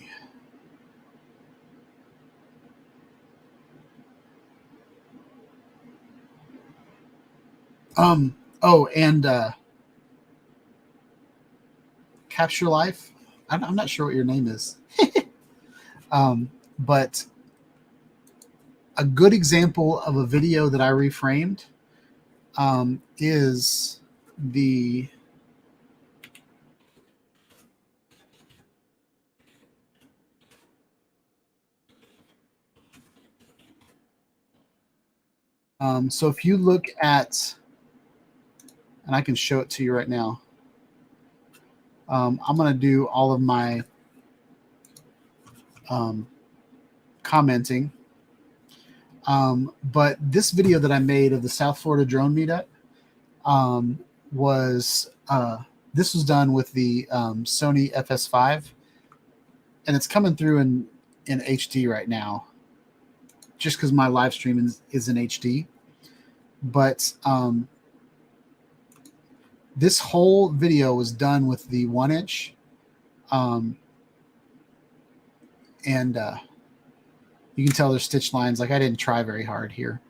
Oh, and Capture Life. I'm not sure what your name is. But a good example of a video that I reframed is the so if you look at, and I can show it to you right now. I'm going to do all of my commenting. But this video that I made of the South Florida drone meetup was this was done with the Sony FS5, and it's coming through in HD right now, just because my live stream is in HD. But this whole video was done with the 1-inch, and you can tell there's stitch lines. Like, I didn't try very hard here,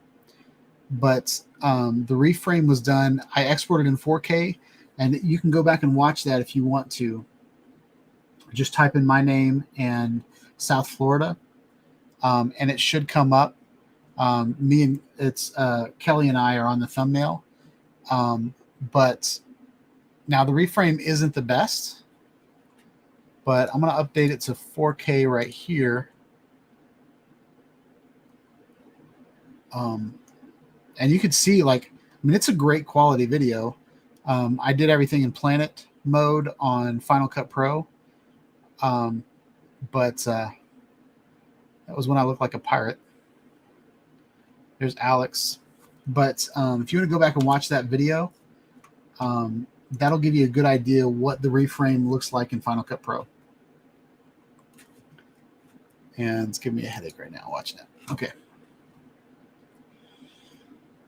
but the reframe was done. I exported in 4K, and you can go back and watch that if you want to. Just type in my name and South Florida, and it should come up. Kelly and I are on the thumbnail, but now the reframe isn't the best, but I'm going to update it to 4K right here. And you can see, like, I mean, it's a great quality video. I did everything in Planet mode on Final Cut Pro. But that was when I looked like a pirate. There's Alex. But if you want to go back and watch that video, that'll give you a good idea what the reframe looks like in Final Cut Pro. And it's giving me a headache right now watching it. Okay.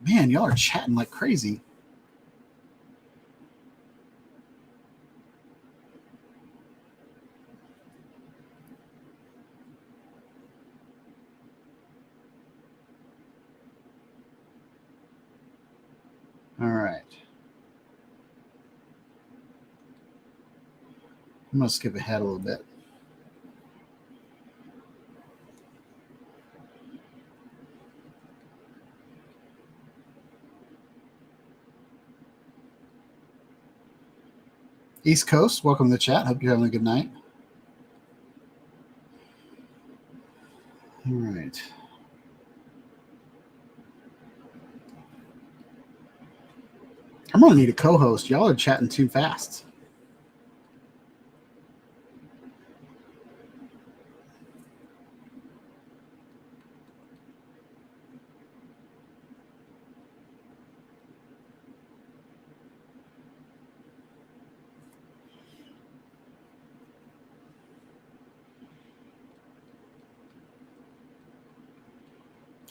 Man, y'all are chatting like crazy. All right. I'm going to skip ahead a little bit. East Coast, welcome to the chat. Hope you're having a good night. All right. I'm going to need a co-host. Y'all are chatting too fast.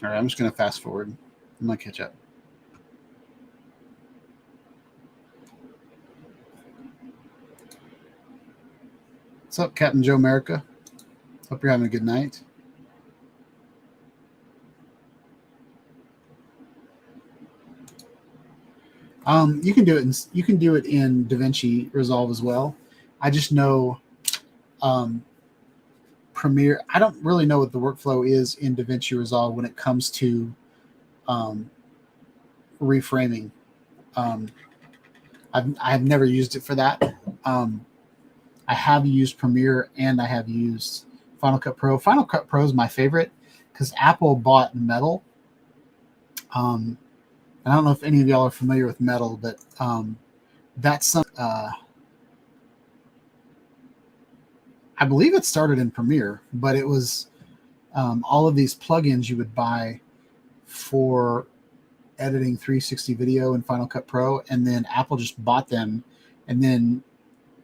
All right, I'm just going to fast forward. I'm going to catch up. What's up, Captain Joe America? Hope you're having a good night. You can do it in DaVinci Resolve as well. I just know Premiere. I don't really know what the workflow is in DaVinci Resolve when it comes to reframing. I've never used it for that. I have used Premiere and I have used Final Cut Pro. Final Cut Pro is my favorite because Apple bought Metal. And I don't know if any of y'all are familiar with Metal, but that's some. I believe it started in Premiere, but it was all of these plugins you would buy for editing 360 video in Final Cut Pro, and then Apple just bought them and then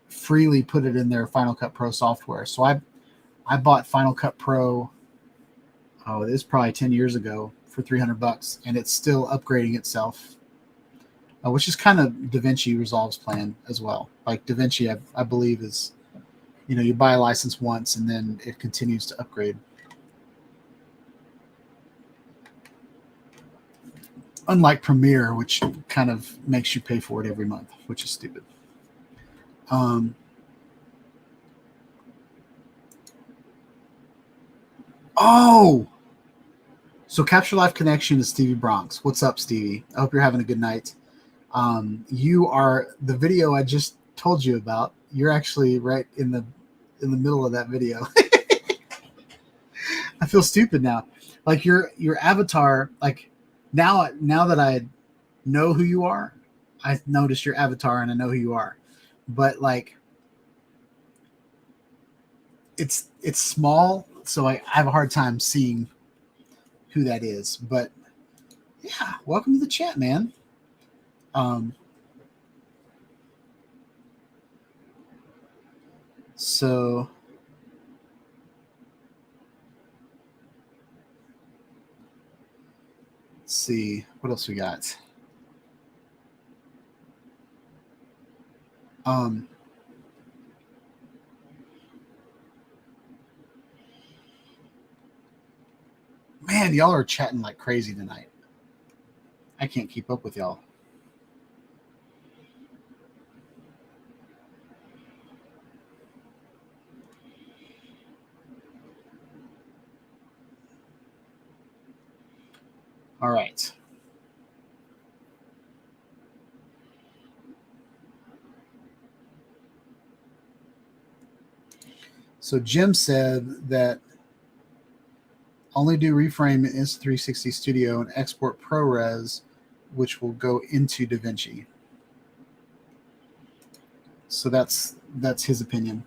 freely put it in their Final Cut Pro software. So I bought Final Cut Pro, it is probably 10 years ago for $300, and it's still upgrading itself, which is kind of DaVinci Resolve's plan as well. Like DaVinci, I believe is, you buy a license once and then it continues to upgrade. Unlike Premiere, which kind of makes you pay for it every month, which is stupid. So Capture Life Connection is Stevie Bronx. What's up, Stevie? I hope you're having a good night. You are the video I just told you about. You're actually right in the middle of that video. I feel stupid now. Like your avatar, like now that I know who you are, I noticed your avatar and I know who you are. But like it's small, so I have a hard time seeing who that is. But yeah, welcome to the chat, man. So let's see what else we got. Man, y'all are chatting like crazy tonight. I can't keep up with y'all. All right. So Jim said that only do reframe in Insta360 Studio and export ProRes, which will go into DaVinci. So that's his opinion.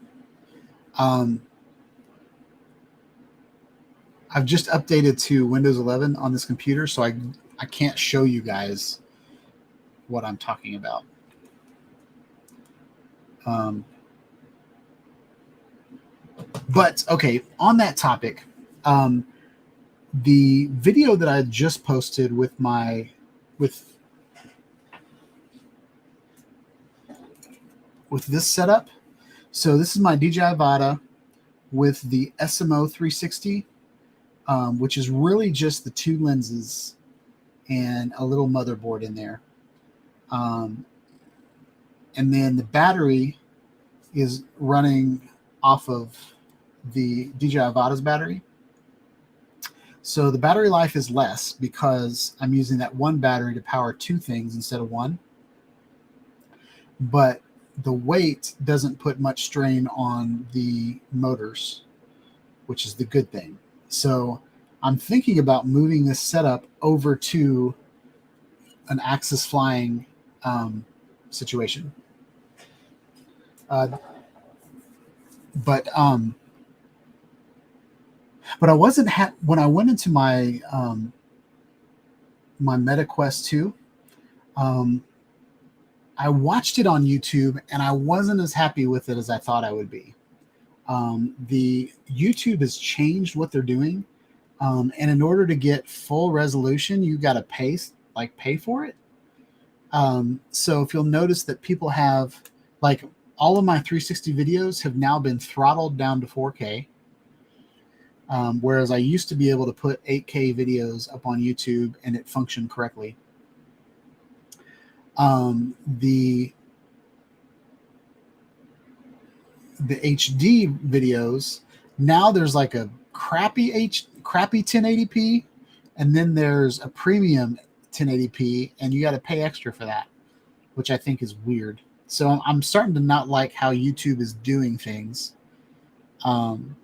I've just updated to Windows 11 on this computer, so I can't show you guys what I'm talking about. But okay, on that topic, the video that I just posted with this setup. So this is my DJI Avata with the SMO 360, which is really just the two lenses and a little motherboard in there. And then the battery is running off of the DJI Avata's battery. So the battery life is less because I'm using that one battery to power two things instead of one. But the weight doesn't put much strain on the motors, which is the good thing. So I'm thinking about moving this setup over to an Axis flying situation. But I wasn't when I went into my my Meta Quest 2. I watched it on YouTube and I wasn't as happy with it as I thought I would be. The YouTube has changed what they're doing, and in order to get full resolution, you got to pay for it. So if you'll notice that people have, like, all of my 360 videos have now been throttled down to 4K. Whereas I used to be able to put 8K videos up on YouTube and it functioned correctly. The HD videos, Now there's like a crappy 1080p, and then there's a premium 1080p, and you got to pay extra for that, which I think is weird. So I'm starting to not like how YouTube is doing things in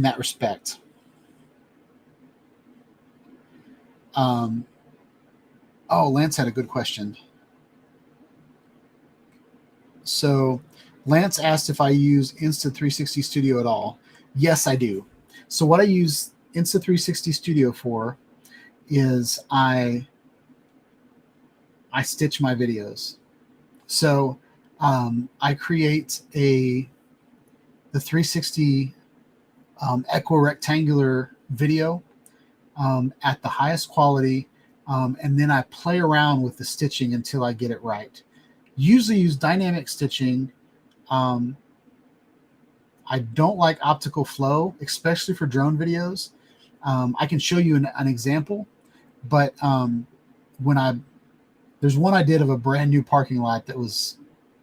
that respect. Oh, Lance had a good question. So Lance asked if I use Insta360 Studio at all. Yes, I do. So what I use Insta360 Studio for is I stitch my videos. So I create the 360 equirectangular video at the highest quality, and then I play around with the stitching until I get it right. Usually use dynamic stitching. I don't like optical flow, especially for drone videos. I can show you an example, but there's one I did of a brand new parking lot that was,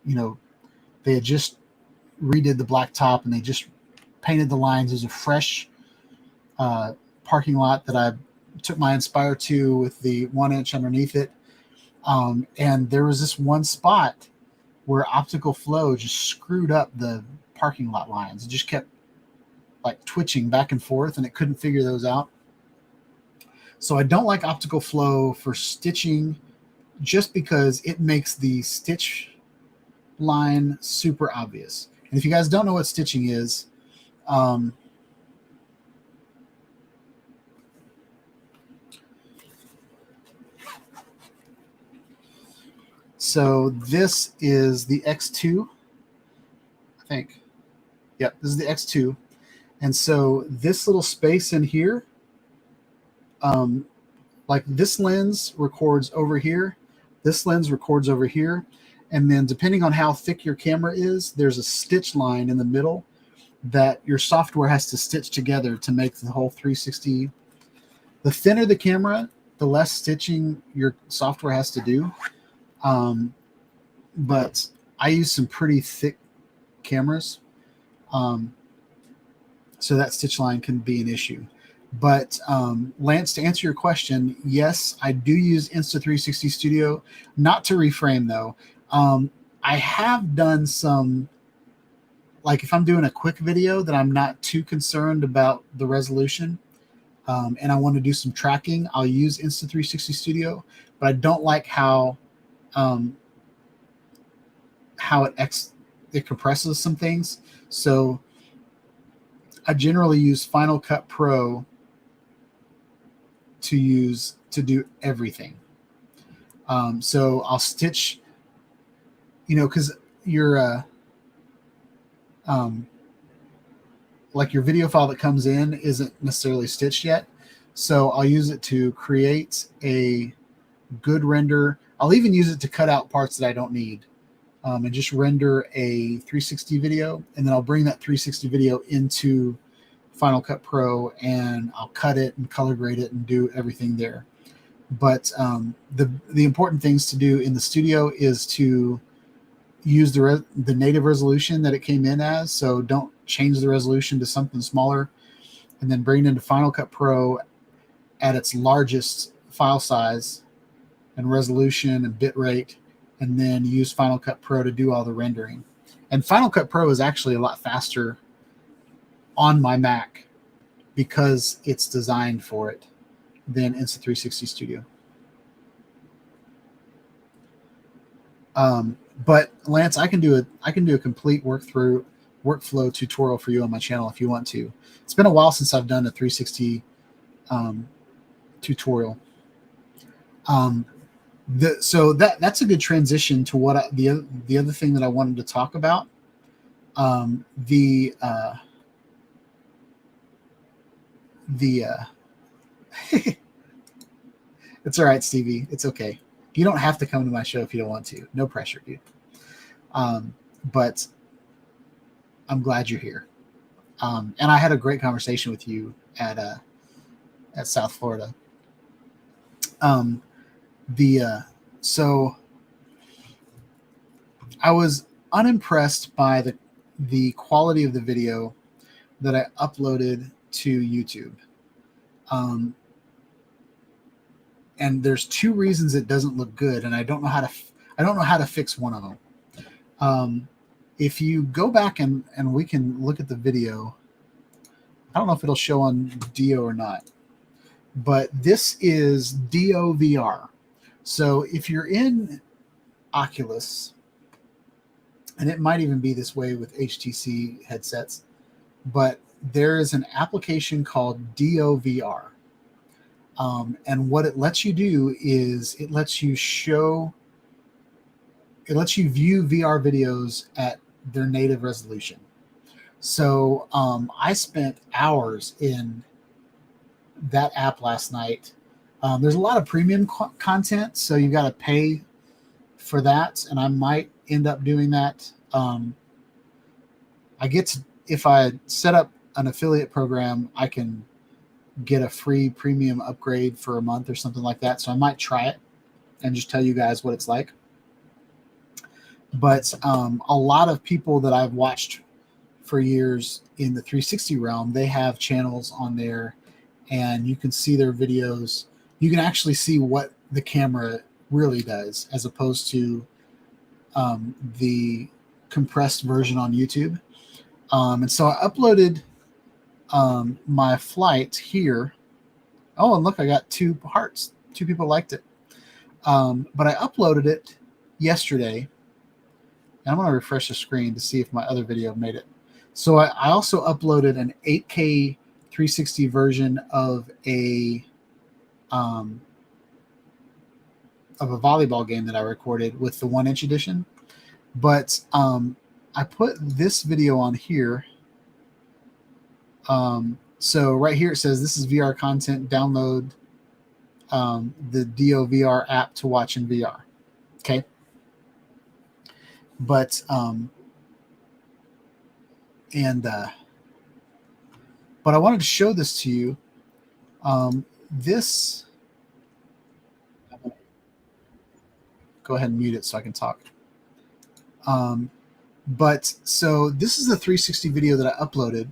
they had just redid the blacktop and they just painted the lines. It was a fresh parking lot that I took my Inspire 2 with the 1 inch underneath it. And there was this one spot where optical flow just screwed up the parking lot lines. It just kept like twitching back and forth, and it couldn't figure those out. So I don't like optical flow for stitching, just because it makes the stitch line super obvious. And if you guys don't know what stitching is, so this is the X2, I think. Yep, this is the X2. And so this little space in here, like this lens records over here, this lens records over here, and then depending on how thick your camera is, there's a stitch line in the middle that your software has to stitch together to make the whole 360. The thinner the camera, the less stitching your software has to do. But I use some pretty thick cameras, so that stitch line can be an issue. But Lance, to answer your question, yes, I do use Insta360 Studio. Not to reframe though. I have done some, like if I'm doing a quick video that I'm not too concerned about the resolution, and I want to do some tracking, I'll use Insta360 Studio. But I don't like how it compresses some things. So I generally use Final Cut Pro to do everything. So I'll stitch, because your like your video file that comes in isn't necessarily stitched yet. So I'll use it to create a good render. I'll even use it to cut out parts that I don't need, and just render a 360 video. And then I'll bring that 360 video into Final Cut Pro, and I'll cut it and color grade it and do everything there. But the important things to do in the studio is to use the native resolution that it came in as. So don't change the resolution to something smaller, and then bring it into Final Cut Pro at its largest file size and resolution and bit rate, and then use Final Cut Pro to do all the rendering. And Final Cut Pro is actually a lot faster on my Mac because it's designed for it than Insta360 Studio. But Lance, I can do a complete workflow tutorial for you on my channel if you want to. It's been a while since I've done a 360 tutorial. So that's a good transition to what the other thing that I wanted to talk about. It's all right, Stevie. It's okay. You don't have to come to my show if you don't want to. No pressure, dude. But I'm glad you're here. And I had a great conversation with you at South Florida. So I was unimpressed by the quality of the video that I uploaded to YouTube. And there's two reasons it doesn't look good, and I don't know how to fix one of them. If you go back and we can look at the video, I don't know if it'll show on DO or not, but this is DOVR. So if you're in Oculus, and it might even be this way with HTC headsets, but there is an application called DOVR. And what it lets you do is it lets you view VR videos at their native resolution. So I spent hours in that app last night. There's a lot of premium content, so you got to pay for that, and I might end up doing that. If I set up an affiliate program, I can get a free premium upgrade for a month or something like that. So I might try it and just tell you guys what it's like. But a lot of people that I've watched for years in the 360 realm, they have channels on there, and you can see their videos. You can actually see what the camera really does, as opposed to the compressed version on YouTube. And so I uploaded my flight here. Oh, and look, I got 2 hearts. 2 people liked it. But I uploaded it yesterday. And I'm going to refresh the screen to see if my other video made it. So I also uploaded an 8K 360 version of a volleyball game that I recorded with the 1-inch edition. But I put this video on here. So right here it says this is VR content. Download the DOVR app to watch in VR. Okay. But but I wanted to show this to you. This, go ahead and mute it so I can talk. But so this is the 360 video that I uploaded.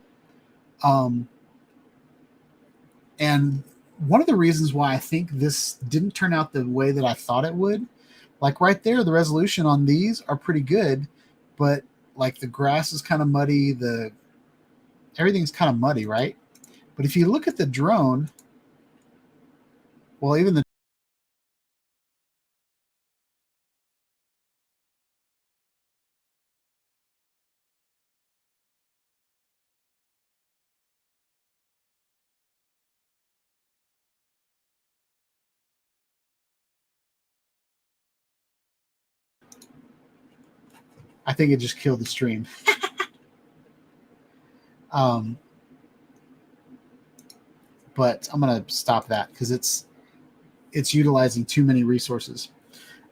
And one of the reasons why I think this didn't turn out the way that I thought it would, like right there, the resolution on these are pretty good, but like the grass is kind of muddy, everything's kind of muddy, right? But if you look at the drone, well, even the I think it just killed the stream. But I'm going to stop that because it's utilizing too many resources.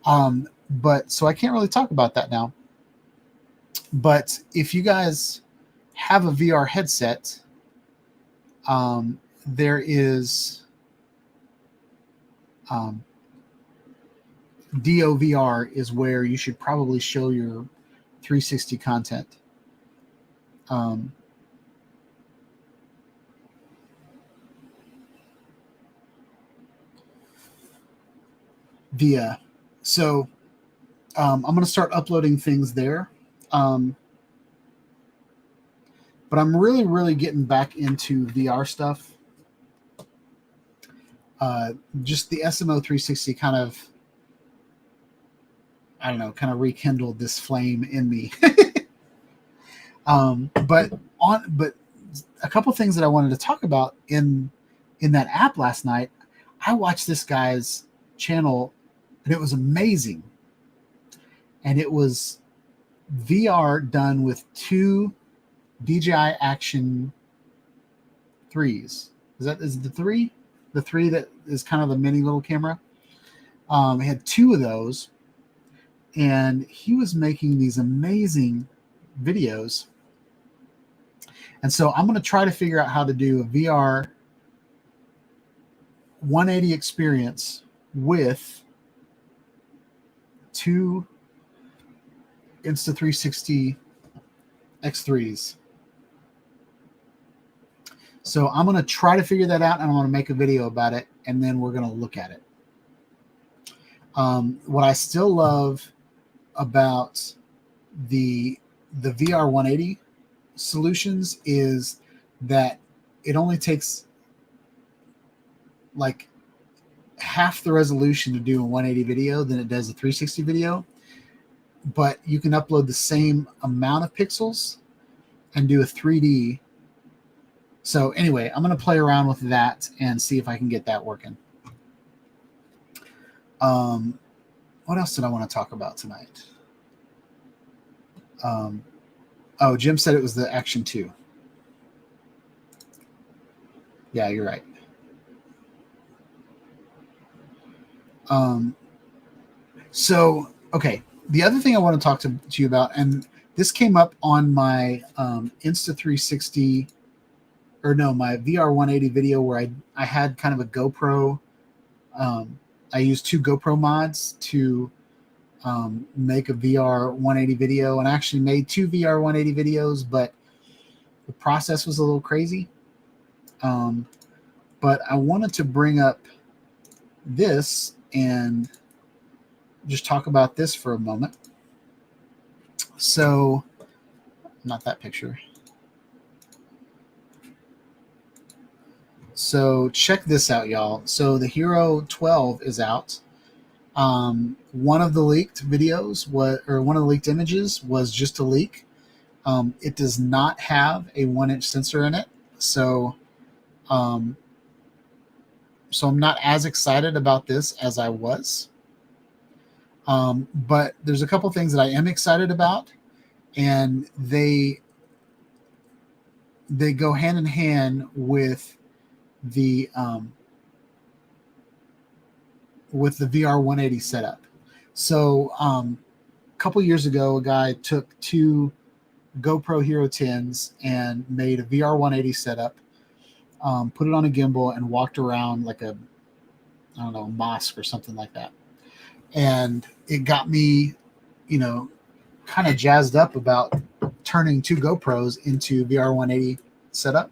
But so I can't really talk about that now. But if you guys have a VR headset, there is DOVR is where you should probably show your 360 content. So I'm going to start uploading things there. But I'm really getting back into VR stuff. Just the SMO 360 kind of, I don't know, kind of rekindled this flame in me. But a couple things that I wanted to talk about in that app last night, I watched this guy's channel and it was amazing. And it was VR done with 2 DJI Action 3s. Is it the 3? The 3 that is kind of the mini little camera. He had 2 of those, and he was making these amazing videos. And so I'm going to try to figure out how to do a VR 180 experience with 2 Insta360 X3s. So I'm going to try to figure that out, and I'm going to make a video about it, and then we're going to look at it. What I still love about the VR 180 solutions is that it only takes like half the resolution to do a 180 video than it does a 360 video, but you can upload the same amount of pixels and do a 3D. So anyway, I'm going to play around with that and see if I can get that working. What else did I want to talk about tonight? Oh, Jim said it was the Action 2. Yeah, you're right. So, okay. The other thing I want to talk to you about, and this came up on my Insta360, or no, my VR 180 video where I had kind of a GoPro. I used 2 GoPro mods to make a VR 180 video, and I actually made 2 VR 180 videos, but the process was a little crazy. But I wanted to bring up this and just talk about this for a moment. So, not that picture. So check this out, y'all. So the Hero 12 is out. One of the leaked videos one of the leaked images was just a leak. It does not have a 1-inch sensor in it. So I'm not as excited about this as I was. But there's a couple things that I am excited about, and they go hand in hand with the VR 180 setup. So a couple years ago, a guy took 2 GoPro Hero 10s and made a VR 180 setup, put it on a gimbal, and walked around like a mosque or something like that. And it got me, kind of jazzed up about turning 2 GoPros into VR 180 setup.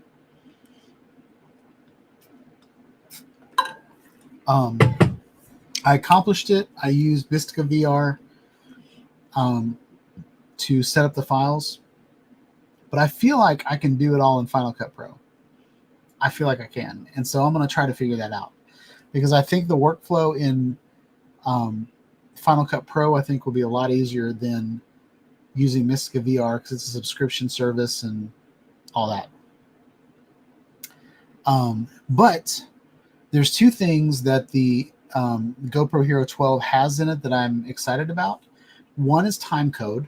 I accomplished it. I used Mystica VR to set up the files, but I feel like I can do it all in Final Cut Pro. I feel like I can, and so I'm going to try to figure that out, because I think the workflow in Final Cut Pro I think will be a lot easier than using Mystica VR, because it's a subscription service and all that. But there's 2 things that the GoPro Hero 12 has in it that I'm excited about. One is time code.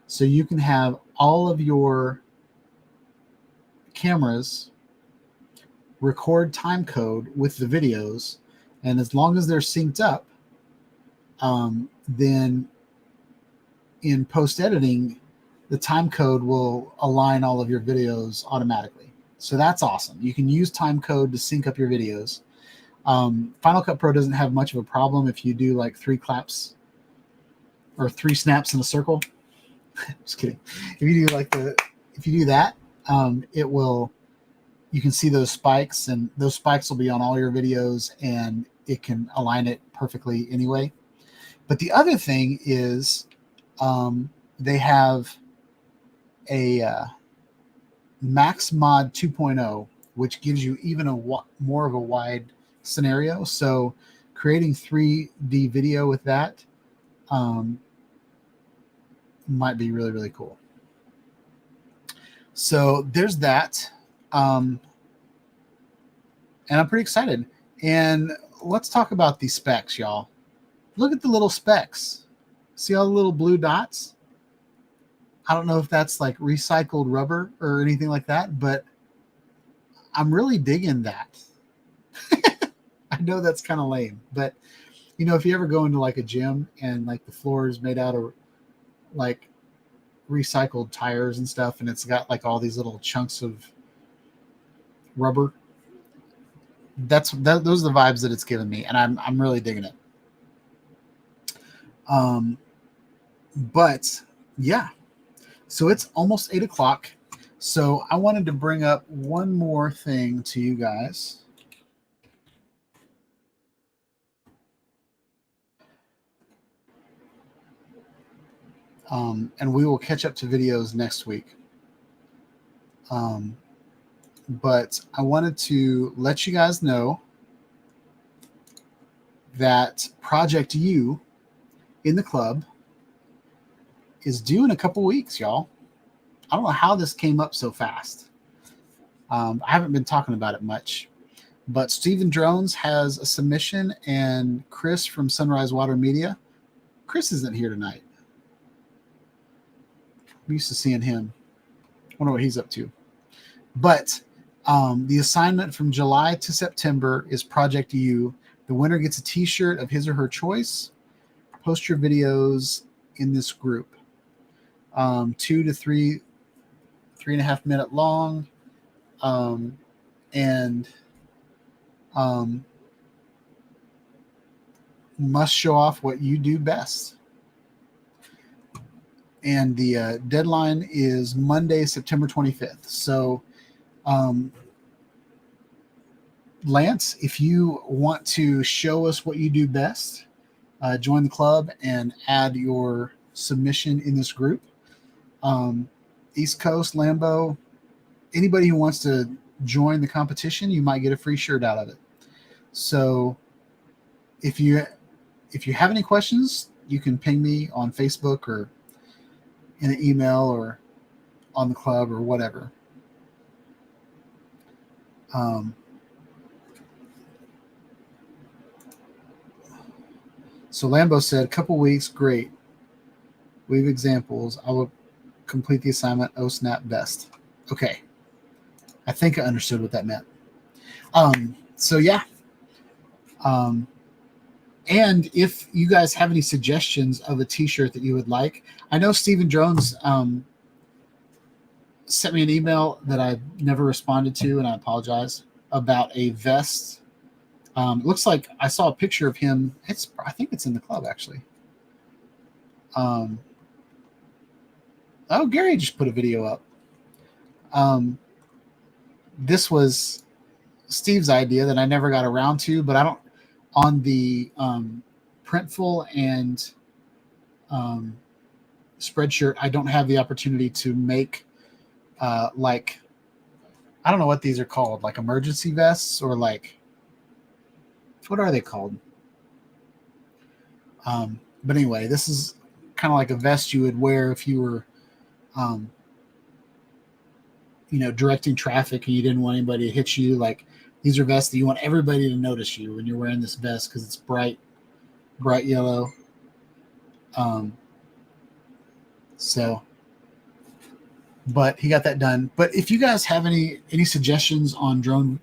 So you can have all of your cameras record time code with the videos, and as long as they're synced up, then in post-editing, the time code will align all of your videos automatically. So that's awesome. You can use time code to sync up your videos. Final Cut Pro doesn't have much of a problem if you do like 3 claps or 3 snaps in a circle. Just kidding. If you do that, you can see those spikes, and those spikes will be on all your videos, and it can align it perfectly anyway. But the other thing is they have a Max Mod 2.0, which gives you even more of a wide scenario. So creating 3D video with that might be really, really cool. So there's that. And I'm pretty excited. And let's talk about these specs, y'all. Look at the little specks. See all the little blue dots? I don't know if that's like recycled rubber or anything like that, but I'm really digging that. I know that's kind of lame, but if you ever go into like a gym and like the floor is made out of like recycled tires and stuff, and it's got like all these little chunks of rubber, those are the vibes that it's giving me, and I'm really digging it. But yeah, So it's almost 8 o'clock. So I wanted to bring up one more thing to you guys. And we will catch up to videos next week. But I wanted to let you guys know that Project U in the club is due in a couple weeks, y'all. I don't know how this came up so fast. I haven't been talking about it much, but Steven Drones has a submission, and Chris from Sunrise Water Media. Chris isn't here tonight. I'm used to seeing him. Wonder what he's up to. But the assignment from July to September is Project U. The winner gets a t-shirt of his or her choice. Post your videos in this group. 2 to 3.5 minute long. And must show off what you do best. And the deadline is Monday, September 25th. So, Lance, if you want to show us what you do best, join the club and add your submission in this group. East Coast, Lambo, anybody who wants to join the competition, you might get a free shirt out of it. So if you have any questions, you can ping me on Facebook or in an email or on the club or whatever. So Lambo said, couple weeks, great. We have examples. I will complete the assignment. Oh, snap, best. Okay. I think I understood what that meant. So yeah. And if you guys have any suggestions of a t-shirt that you would like, I know Steven Drones sent me an email that I never responded to, and I apologize, about a vest. It looks like I saw a picture of him. I think it's in the club, actually. Oh, Gary just put a video up. This was Steve's idea that I never got around to, but I don't, on the Printful and Spreadshirt, I don't have the opportunity to make like, I don't know what these are called, like emergency vests, or like, what are they called? But anyway, this is kind of like a vest you would wear if you were, directing traffic and you didn't want anybody to hit you. Like, these are vests that you want everybody to notice you when you're wearing this vest because it's bright yellow. But he got that done. But if you guys have any suggestions on drone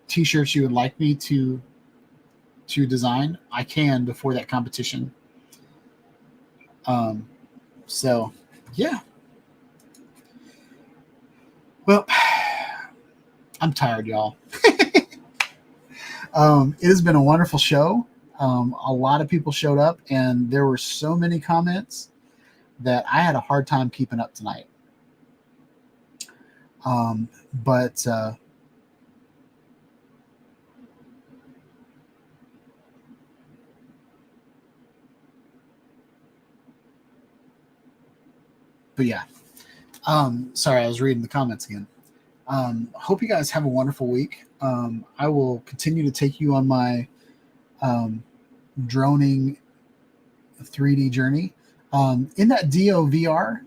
t-shirts you would like me to design, I can before that competition. So yeah. Well, I'm tired, y'all. It has been a wonderful show. A lot of people showed up, and there were so many comments that I had a hard time keeping up tonight. But yeah. Sorry, I was reading the comments again. Hope you guys have a wonderful week. I will continue to take you on my droning 3D journey. In that DOVR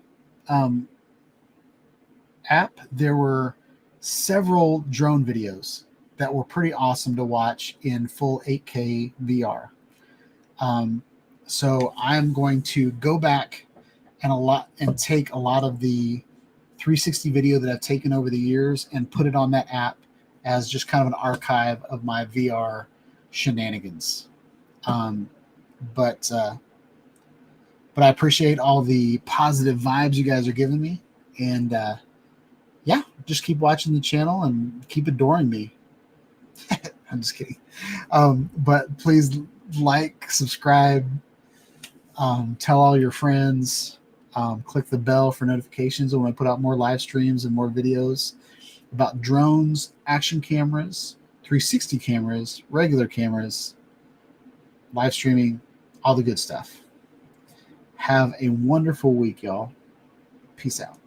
app, there were several drone videos that were pretty awesome to watch in full 8K VR. So I'm going to go back and take a lot of the 360 video that I've taken over the years and put it on that app as just kind of an archive of my VR shenanigans. But I appreciate all the positive vibes you guys are giving me, and yeah, just keep watching the channel and keep adoring me. I'm just kidding. But please like, subscribe, tell all your friends. Click the bell for notifications when I put out more live streams and more videos about drones, action cameras, 360 cameras, regular cameras, live streaming, all the good stuff. Have a wonderful week, y'all. Peace out.